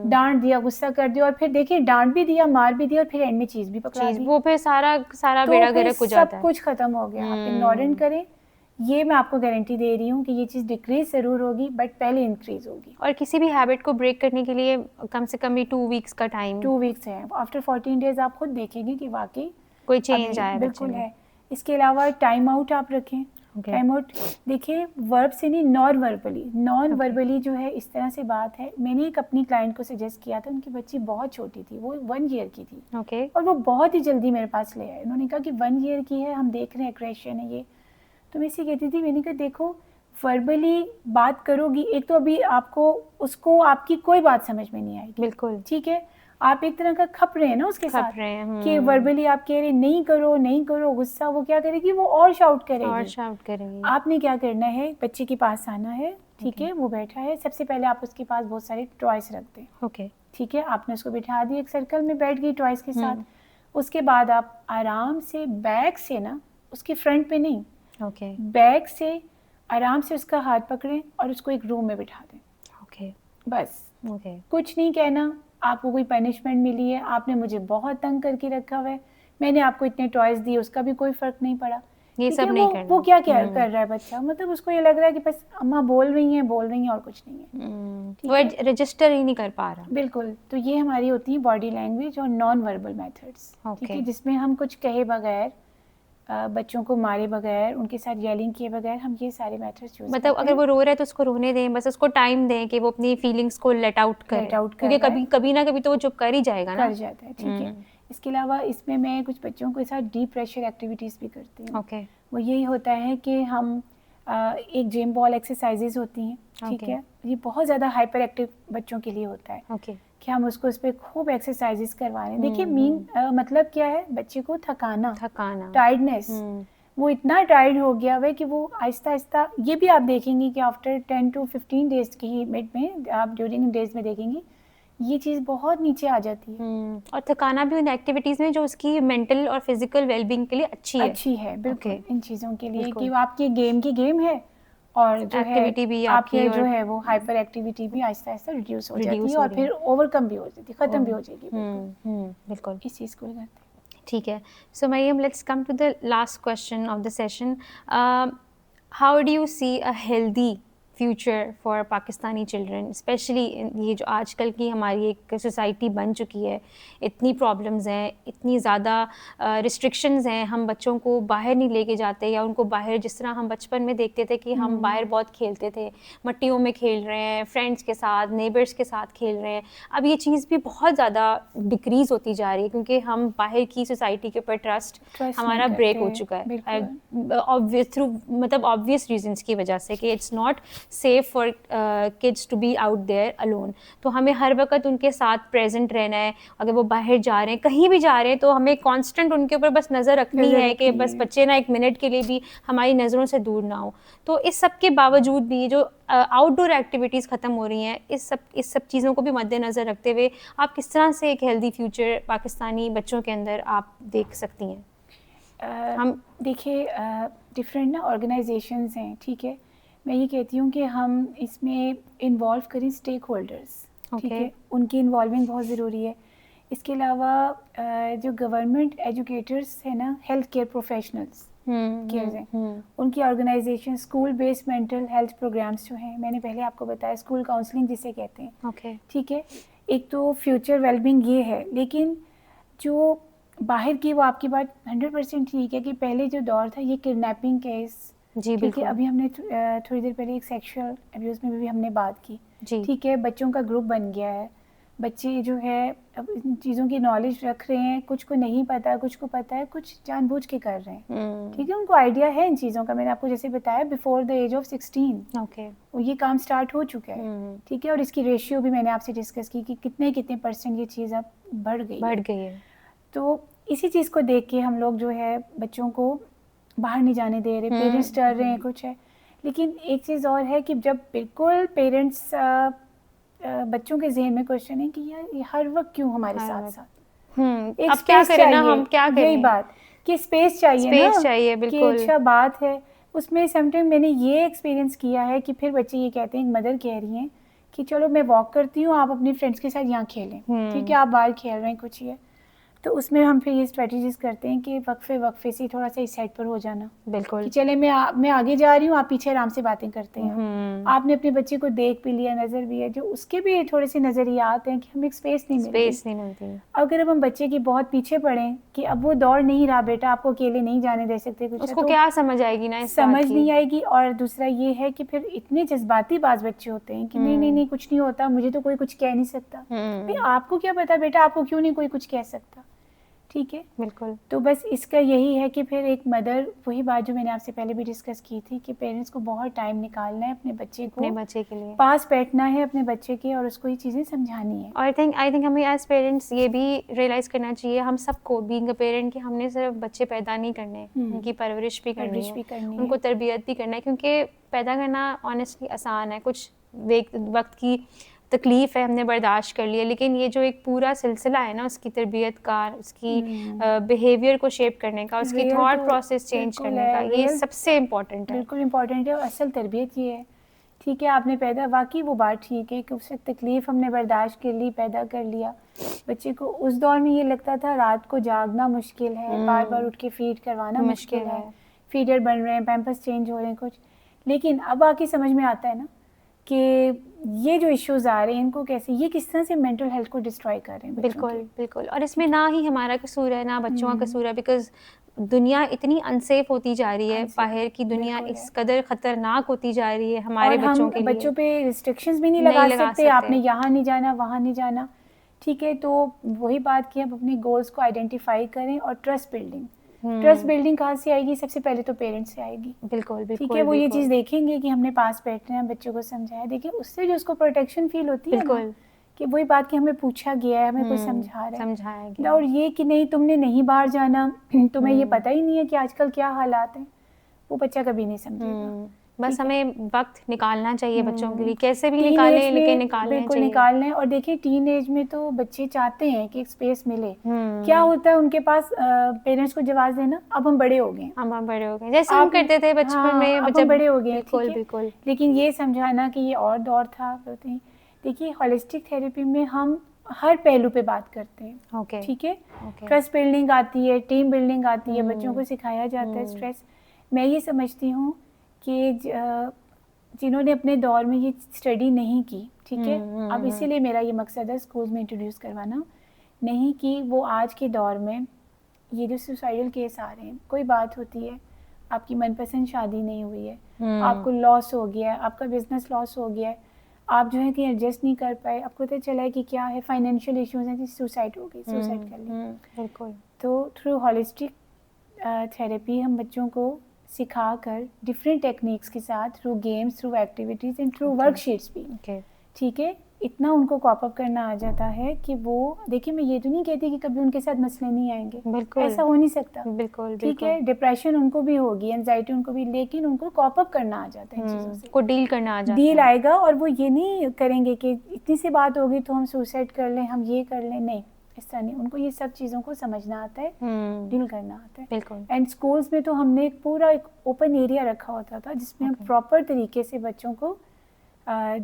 डांट दिया, गुस्सा कर दिया, और फिर देखिए डांट भी दिया, मार भी दिया, और फिर एंड में चीज़ भी पकड़ा दी, वो फिर सारा तो बेड़ा गर्क हो जाता है, सब कुछ खत्म हो गया। आप इग्नोरेंट करें, ये मैं आपको गारंटी दे रही हूँ कि ये चीज़ डिक्रीज ज़रूर होगी, बट पहले इंक्रीज होगी। और किसी भी हैबिट को ब्रेक करने के लिए कम से कम भी 2 वीक्स का टाइम, 2 वीक्स है। आफ्टर 14 डेज आप खुद देखेंगे कि वाकई कोई चेंज आया बिल्कुल है। इसके अलावा टाइम आउट आप रखें। टाइम आउट देखिए वर्ब से नहीं, नॉन वर्बली जो है, इस तरह से बात है। मैंने एक अपनी क्लाइंट को सजेस्ट किया था, उनकी बच्ची बहुत छोटी थी, वो 1 ईयर की थी, और वो बहुत ही जल्दी मेरे पास ले आए। उन्होंने कहा कि 1 ईयर की है, हम देख रहे हैं एग्रेशन है ये। तो मैं इसे कहती थी, मैंने कहा देखो वर्बली बात करोगी, एक तो अभी आपको उसको आपकी कोई बात समझ में नहीं आएगी, बिल्कुल ठीक है, आप एक तरह का खप रहे हैं ना उसके साथ कि वर्बली आप कह रहे नहीं करो नहीं करो, गुस्सा वो क्या करेगी, वो और शाउट करेगी। आपने क्या करना है, बच्चे के पास आना है, ठीक है, वो बैठा है, सबसे पहले आप उसके पास बहुत सारे टॉयज रख दें, ठीक है, आपने उसको बिठा दिया, एक सर्कल में बैठ गई टॉयज के साथ। उसके बाद आप आराम से बैक से ना, उसके फ्रंट पे नहीं, बैक से आराम से उसका हाथ पकड़ें और उसको एक रूम में बिठा दें। बस कुछ नहीं कहना, आपको कोई पनिशमेंट मिली है, आपने मुझे बहुत तंग करके रखा हुआ है, मैंने आपको इतने टॉयज दिए, उसका भी कोई फर्क नहीं पड़ा, ये सब नहीं करना। वो क्या कर रहा है बच्चा, मतलब उसको ये लग रहा है कि बस अम्मा बोल रही हैं और कुछ नहीं है, वो रजिस्टर ही नहीं कर पा रहा। बिल्कुल। तो ये हमारी होती है बॉडी लैंग्वेज और नॉन वर्बल मेथड्स, ठीक है, जिसमें हम कुछ कहे बगैर, बच्चों को मारे बगैर, उनके साथ येलिंग किए बगैर हम ये सारे मेथड्स यूज, मतलब अगर वो रो रहा है तो उसको रोने दें, बस उसको टाइम दें कि वो अपनी फीलिंग्स को लेट आउट करे, क्योंकि कभी ना कभी तो वो चुप कर ही जाएगा ना, कर जाता है, ठीक है। इसके अलावा इसमें मैं कुछ बच्चों के साथ डीप प्रेशर एक्टिविटीज़ भी करती हूँ। वो यही होता है कि हम एक जिम बॉल एक्सरसाइजेज होती हैं, ठीक है, ये बहुत ज़्यादा हाइपर एक्टिव बच्चों के लिए होता है, कि हम उसको उस पर खूब एक्सरसाइजेस करवा रहे हैं। देखिए मतलब क्या है, बच्चे को थकाना, टायर्डनेस, वो इतना टायर्ड हो गया है कि वो आहिस्ता आहिस्ता, ये भी आप देखेंगे कि आफ्टर 10 to 15 डेज की मिड में, आप ड्यूरिंग डेज में देखेंगे ये चीज़ बहुत नीचे आ जाती है। और थकाना भी उन एक्टिविटीज़ में जो उसकी मेंटल और फिजिकल वेलबींग के लिए अच्छी है बिल्कुल। इन चीज़ों के लिए कि आपकी गेम है, और जो एक्टिविटी भी आपकी जो है वो हाइपर एक्टिविटी भी आहिस्ता आहिस्ता रिड्यूस हो जाती है, और फिर ओवरकम भी हो जाती है, ख़त्म भी हो जाएगी। बिल्कुल इस चीज़ को करते हैं, ठीक है। So Mariam, let's come to the last question of the session. How do you see a healthy future for Pakistani children, especially ये जो आजकल की हमारी एक सोसाइटी बन चुकी है, इतनी प्रॉब्लम्स हैं, इतनी ज़्यादा रिस्ट्रिक्शंस हैं, हम बच्चों को बाहर नहीं लेके जाते, या उनको बाहर जिस तरह हम बचपन में देखते थे कि हम बाहर बहुत खेलते थे, मट्टियों में खेल रहे हैं, फ्रेंड्स के साथ, नेबर्स के साथ खेल रहे हैं, अब ये चीज़ भी बहुत ज़्यादा डिक्रीज़ होती जा रही है क्योंकि हम बाहर की सोसाइटी के ऊपर ट्रस्ट हमारा ब्रेक हो चुका है, ऑब्वियस रीजंस की वजह से कि it's not safe for kids to be out there alone. तो हमें हर वक्त उनके साथ प्रेजेंट रहना है, अगर वो बाहर जा रहे हैं, कहीं भी जा रहे हैं, तो हमें कांस्टेंट उनके ऊपर बस नज़र रखनी है कि बस बच्चे ना एक मिनट के लिए भी हमारी नज़रों से दूर ना हो। तो इस सब के बावजूद भी जो आउटडोर एक्टिविटीज़ ख़त्म हो रही हैं, इस सब चीज़ों को भी मद्देनज़र रखते हुए आप किस तरह से एक हेल्दी फ्यूचर पाकिस्तानी बच्चों के अंदर आप देख सकती हैं? हम देखिए डिफरेंट ना ऑर्गेनाइजेशंस हैं, ठीक है, मैं ये कहती हूँ कि हम इसमें इन्वॉल्व करें स्टेक होल्डर्स, ठीक है, उनकी इन्वॉल्विंग बहुत ज़रूरी है। इसके अलावा जो गवर्नमेंट एजुकेटर्स है ना, हेल्थ केयर प्रोफेशनल्स केयर हैं, उनकी organisation, school based mental health programmes जो हैं, मैंने पहले आपको बताया स्कूल काउंसलिंग जिसे कहते हैं, ठीक है, एक तो फ्यूचर वेलबींग ये है। लेकिन जो बाहर की, वो आपकी बात 100% ठीक है कि पहले जो दौर था ये किडनैपिंग केस, जी बिल्कुल, अभी हमने थोड़ी देर पहले एक सेक्सुअल अब्यूज़ में भी हमने बात की, ठीक है, बच्चों का ग्रुप बन गया है, बच्चे जो है अब इन चीज़ों की नॉलेज रख रहे हैं, कुछ को नहीं पता, कुछ को पता है, कुछ जानबूझ के कर रहे हैं, ठीक है, उनको आइडिया है इन चीज़ों का, मैंने आपको जैसे बताया बिफोर द एज ऑफ 16 वो ये काम स्टार्ट हो चुका है, ठीक है, और इसकी रेशियो भी मैंने आपसे डिस्कस की कि कितने % ये चीज़ अब बढ़ गई है। तो इसी चीज़ को देख के हम लोग जो है बच्चों को बाहर नहीं जाने दे रहे, पेरेंट्स डर रहे हैं, कुछ है। लेकिन एक चीज़ और है कि जब बिल्कुल पेरेंट्स बच्चों के जहन में क्वेश्चन है कि यार ये हर वक्त क्यों हमारे साथ एक अब क्या करें ना, हम क्या करें, यही बात कि स्पेस चाहिए ना, चाहिए, बिल्कुल, कि अच्छा बात है उसमें। समटाइम मैंने ये एक्सपीरियंस किया है कि फिर बच्चे ये कहते हैं, मदर कह रही हैं कि चलो मैं वॉक करती हूँ, आप अपने फ्रेंड्स के साथ यहाँ खेलें, ठीक है, आप बाहर खेल रहे हैं कुछ ये, तो उसमें हम फिर ये स्ट्रेटजीज करते हैं कि वक्फे से थोड़ा सा इस साइड पर हो जाना, बिल्कुल, कि चले मैं आगे जा रही हूँ, आप पीछे आराम से बातें करते हैं, आपने अपने बच्चे को देख भी लिया, नज़र भी है, जो उसके भी थोड़े से नज़रियात हैं कि हमें एक स्पेस नहीं मिलती। अगर अब हम बच्चे की बहुत पीछे पड़ें कि अब वो दौड़ नहीं रहा, बेटा आपको अकेले नहीं जाने दे सकते, कुछ उसको क्या समझ आएगी ना, समझ नहीं आएगी। और दूसरा ये है कि फिर इतने जज्बाती बाज बच्चे होते हैं कि नहीं कुछ नहीं होता, मुझे तो कोई कुछ कह नहीं सकता, भाई आपको क्या पता बेटा, आपको क्यों नहीं कोई कुछ कह सकता, ठीक है, बिल्कुल। तो बस इसका यही है कि फिर एक मदर, वही बात जो मैंने आपसे पहले भी डिस्कस की थी कि पेरेंट्स को बहुत टाइम निकालना है अपने बच्चे के लिए, पास बैठना है अपने बच्चे के और उसको ये चीज़ें समझानी है। आई थिंक हमें एज पेरेंट्स ये भी रियलाइज़ करना चाहिए, हम सबको बीइंग अ पेरेंट, कि हमने सिर्फ बच्चे पैदा नहीं करने, उनकी परवरिश भी करनी है, उनको तरबियत भी करना है, क्योंकि पैदा करना ऑनेस्टली आसान है, कुछ वक्त की तकलीफ़ है, हमने बर्दाश्त कर लिया, लेकिन ये जो एक पूरा सिलसिला है ना, उसकी तरबियत का, उसकी बिहेवियर को शेप करने का, उसकी थॉट प्रोसेस चेंज करने का, ये सबसे इम्पॉर्टेंट है, बिल्कुल इम्पॉर्टेंट है। और असल तरबियत ये है, ठीक है, आपने पैदा, वाकई वो बात ठीक है कि उससे तकलीफ़ हमने बर्दाश्त कर ली, पैदा कर लिया बच्चे को। उस दौर में ये लगता था रात को जागना मुश्किल है, बार बार उठ के फीड करवाना मुश्किल है, फीडर बन रहे हैं, पैम्पर्स चेंज हो रहे हैं कुछ, लेकिन अब आके समझ में आता है ना कि ये जो इश्यूज आ रहे हैं, इनको कैसे, ये किस तरह से मेंटल हेल्थ को डिस्ट्रॉय कर रहे हैं। बिल्कुल, और इसमें ना ही हमारा कसूर है, ना बच्चों का कसूर है, बिकॉज दुनिया इतनी अनसेफ होती जा रही है, बाहर की दुनिया इस कदर खतरनाक होती जा रही है हमारे बच्चों के लिए। बच्चों पे रिस्ट्रिक्शंस भी नहीं लगा सकते, आपने यहाँ नहीं जाना, वहाँ नहीं जाना, ठीक है। तो वही बात की, अब अपने गोल्स को आइडेंटिफाई करें और ट्रस्ट बिल्डिंग कहाँ से आएगी? सबसे पहले तो पेरेंट्स से आएगी, बिल्कुल, ठीक है। वो ये चीज़ देखेंगे कि हमने पास बैठ रहे हैं, बच्चों को समझाया, देखिए उससे जो उसको प्रोटेक्शन फील होती है ना, कि वही बात कि हमें पूछा गया है, हमें कोई समझाया गया, और ये कि नहीं तुमने नहीं बाहर जाना, तुम्हें ये पता ही नहीं है कि आजकल क्या हालात हैं, वो बच्चा कभी नहीं समझेगा। बस हमें वक्त निकालना चाहिए बच्चों के लिए, कैसे भी निकालें, लेकिन निकालना है। और देखिए टीन एज में तो बच्चे चाहते हैं कि एक स्पेस मिले। क्या होता है उनके पास, पेरेंट्स को जवाब देना, अब हम बड़े हो गए, जैसे हम करते थे बचपन में, अब हम बड़े हो गए, बिल्कुल। लेकिन ये समझाना कि ये और दौर था। देखिए होलिस्टिक थेरेपी में हम हर पहलू पे बात करते हैं, ठीक है। ट्रस्ट बिल्डिंग आती है, टीम बिल्डिंग आती है, बच्चों को सिखाया जाता है स्ट्रेस। मैं ये समझती हूँ कि जिन्होंने अपने दौर में ये स्टडी नहीं की, ठीक है, अब इसीलिए मेरा ये मकसद है स्कूल में इंट्रोड्यूस करवाना, नहीं कि वो आज के दौर में ये जो सुसाइडल केस आ रहे हैं, कोई बात होती है, आपकी मनपसंद शादी नहीं हुई है, आपको लॉस हो गया है, आपका बिजनेस लॉस हो गया है, आप जो है कि एडजस्ट नहीं कर पाए, आपको पता चला है कि क्या है, फाइनेंशियल इश्यूज हैं, सुसाइड हो गई, सुसाइड कर ली। बिल्कुल। तो थ्रू हॉलिस्टिक थेरेपी हम बच्चों को सिखा कर डिफरेंट टेक्निक्स के साथ, through games, through activities and through worksheets भी, ठीक है, इतना उनको कॉप अप करना आ जाता है कि वो, देखिए मैं ये तो नहीं कहती कि कभी उनके साथ मसले नहीं आएंगे, बिल्कुल ऐसा हो नहीं सकता, बिल्कुल ठीक है, डिप्रेशन उनको भी होगी, एंजाइटी उनको भी, लेकिन उनको कॉप अप करना आ जाता है, चीज़ों से को डील करना आ जाता है, डील आएगा, और वो ये नहीं करेंगे कि इतनी सी बात होगी तो हम सुसाइड कर लें, हम ये कर लें, नहीं, ऐसा नहीं, उनको ये सब चीज़ों को समझना आता है, डील करना आता है, बिल्कुल। एंड स्कूल्स में तो हमने एक पूरा एक ओपन एरिया रखा होता था जिसमें हम प्रॉपर तरीके से बच्चों को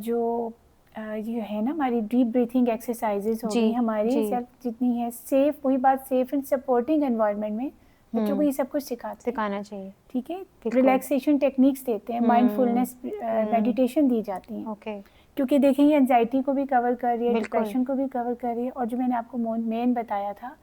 जो ये है ना हमारी डीप ब्रीथिंग एक्सरसाइजेज हो गई, हमारी सेल्फ जितनी है सेफ, वही बात सेफ एंड सपोर्टिंग एनवायरनमेंट में बच्चों को ये सब कुछ सिखाना चाहिए, ठीक है, रिलैक्सेशन टेक्निक्स देते हैं, माइंडफुलनेस मेडिटेशन दी जाती हैं, ओके, क्योंकि देखिए ये एंजाइटी को भी कवर कर रही है, डिप्रेशन को भी कवर कर रही है, और जो मैंने आपको मेन बताया था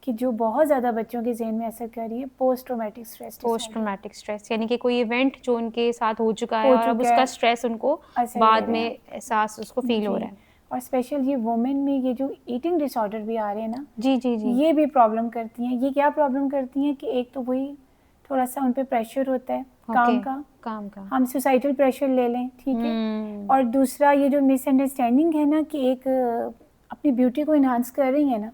कि जो बहुत ज़्यादा बच्चों के ज़हन में असर कर रही है, पोस्ट ट्रॉमेटिक स्ट्रेस, यानी कि कोई इवेंट जो उनके साथ हो चुका है और अब उसका स्ट्रेस उनको बाद में एहसास उसको फील हो रहा है, और स्पेशल ये वुमेन में ये जो ईटिंग डिसऑर्डर भी आ रहे हैं ना, जी जी जी, ये भी प्रॉब्लम करती हैं। ये क्या प्रॉब्लम करती हैं कि एक तो वही थोड़ा सा उन पे प्रेशर होता है काम का, हम सोसाइटल प्रेशर ले लें, ठीक है, और दूसरा ये जो मिसअंडरस्टैंडिंग है ना कि एक अपनी ब्यूटी को इन्हांस कर रही है ना,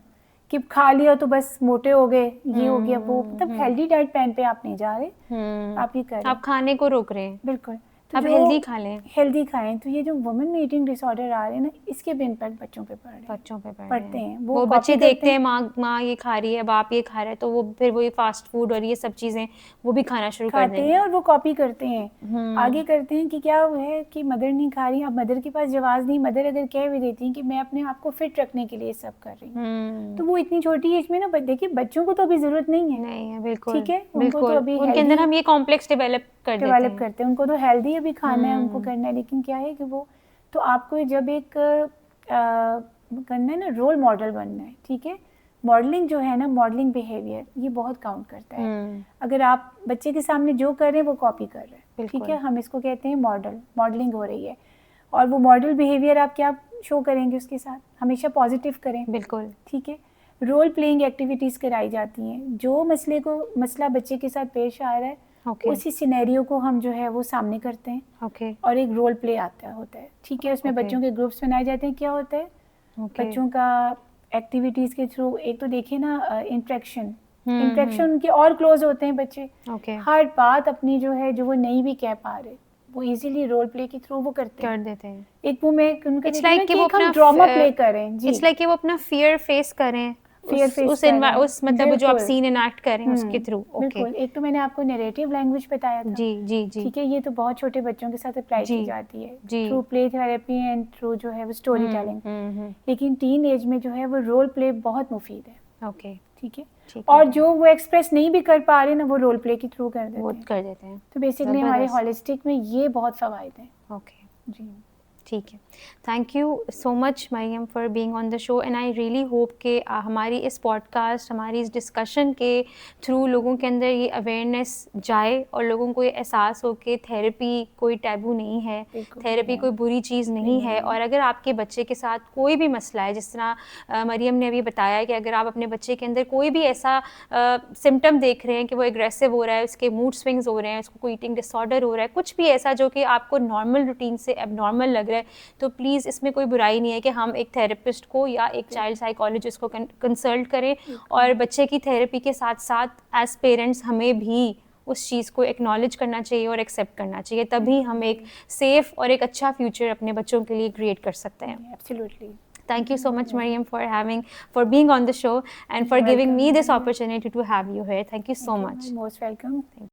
कि खा लिया तो बस मोटे हो गए, ये हो गया वो, मतलब हेल्दी डाइट प्लान पे आप नहीं जा रहे, आप ये कर रहे हैं, आप खाने को रोक रहे हैं, बिल्कुल, तो आप हेल्दी खा लें, हेल्दी खाएं। तो ये जो वुमेन में ईटिंग डिसऑर्डर आ रहे हैं ना, इसके भी इम्पैक्ट बच्चों पे पड़ते हैं, वो बच्चे देखते हैं माँ ये खा रही है, बाप ये खा रहा है, तो वो फिर वही फास्ट फूड और ये सब चीजें वो भी खाना शुरू कर देते हैं, और वो कॉपी करते हैं, आगे करते हैं कि क्या है कि मदर नहीं खा रही, अब मदर के पास जवाब नहीं, मदर अगर कह भी देती है कि मैं अपने आप को फिट रखने के लिए सब कर रही हूँ, तो वो इतनी छोटी एज में ना, देखिए बच्चों को तो अभी जरूरत नहीं है, बिल्कुल, ठीक है, उनको तो अभी उनके अंदर हम ये कॉम्प्लेक्स डेवलप करते हैं, उनको तो हेल्दी अभी खाना है, उनको करना है, लेकिन क्या है कि वो, तो आपको जब एक करना है ना, रोल मॉडल बनना है, ठीक है, मॉडलिंग जो है ना, मॉडलिंग बिहेवियर, ये बहुत काउंट करता है, अगर आप बच्चे के सामने जो कर रहे हैं वो कॉपी कर रहे हैं, ठीक है, हम इसको कहते हैं मॉडलिंग हो रही है, और वो मॉडल बिहेवियर आप क्या शो करेंगे उसके साथ, हमेशा पॉजिटिव करें, बिल्कुल, ठीक है, रोल प्लेइंग एक्टिविटीज़ कराई जाती हैं, जो मसला बच्चे के साथ पेश आ रहा है, उसी सिनेरियो को हम जो है वो सामने करते हैं, और एक रोल प्ले होता है, ठीक है, उसमें बच्चों के ग्रुप्स बनाए जाते हैं, क्या होता है, बच्चों का एक्टिविटीज़ के थ्रू, एक तो देखिए ना इंटरेक्शन उनके और क्लोज होते हैं बच्चे, हर बात अपनी जो है, जो वो नहीं भी कह पा रहे, वो इजीली रोल प्ले के थ्रू वो कर देते हैं, एक वो में उनका वो अपना ड्रामा प्ले करें, इट्स लाइक कि वो अपना फियर फेस करें, उस मतलब जो आप सीन इनैक्ट करें उसके थ्रू, बिल्कुल, एक तो मैंने आपको नैरेटिव लैंग्वेज बताया था, जी, ठीक है, ये तो बहुत छोटे बच्चों के साथ अप्लाई की जाती है, through play therapy and through जो है वो स्टोरी टेलिंग, लेकिन टीन एज में जो है वो रोल प्ले बहुत मुफीद है, ओके, ठीक है, और जो वो एक्सप्रेस नहीं भी कर पा रहे ना, वो रोल प्ले के थ्रू कर देते हैं, तो बेसिकली हमारे हॉलिस्टिक में ये बहुत फ़वाइद हैं, ओके, जी, ठीक है, thank you so much Mariam for being on the show, and I really hope कि हमारी इस पॉडकास्ट, हमारी इस डिस्कशन के थ्रू लोगों के अंदर ये अवेयरनेस जाए, और लोगों को ये एहसास हो कि थेरेपी कोई टैबू नहीं है, थेरेपी कोई बुरी चीज़ नहीं है, और अगर आपके बच्चे के साथ कोई भी मसला है, जिस तरह मरियम ने अभी बताया कि अगर आप अपने बच्चे के अंदर कोई भी ऐसा सिम्टम देख रहे हैं कि वो एग्रेसिव हो रहा है, उसके मूड स्विंग्स हो रहे हैं, उसको कोई ईटिंग डिसऑर्डर हो रहा है, कुछ भी ऐसा जो कि आपको नॉर्मल रूटीन से एबनॉर्मल लग रहा है, तो प्लीज़ इसमें कोई बुराई नहीं है कि हम एक थेरेपिस्ट को या एक चाइल्ड साइकोलॉजिस्ट को कंसल्ट करें, और बच्चे की थेरेपी के साथ साथ एज पेरेंट्स हमें भी उस चीज़ को एक्नॉलेज करना चाहिए और एक्सेप्ट करना चाहिए, तभी हम एक सेफ़ और एक अच्छा फ्यूचर अपने बच्चों के लिए क्रिएट कर सकते हैं। Absolutely. Thank you so much, Mariam, for being on the show and for giving me this opportunity to have you here. Thank you so much. Most welcome. Thank you.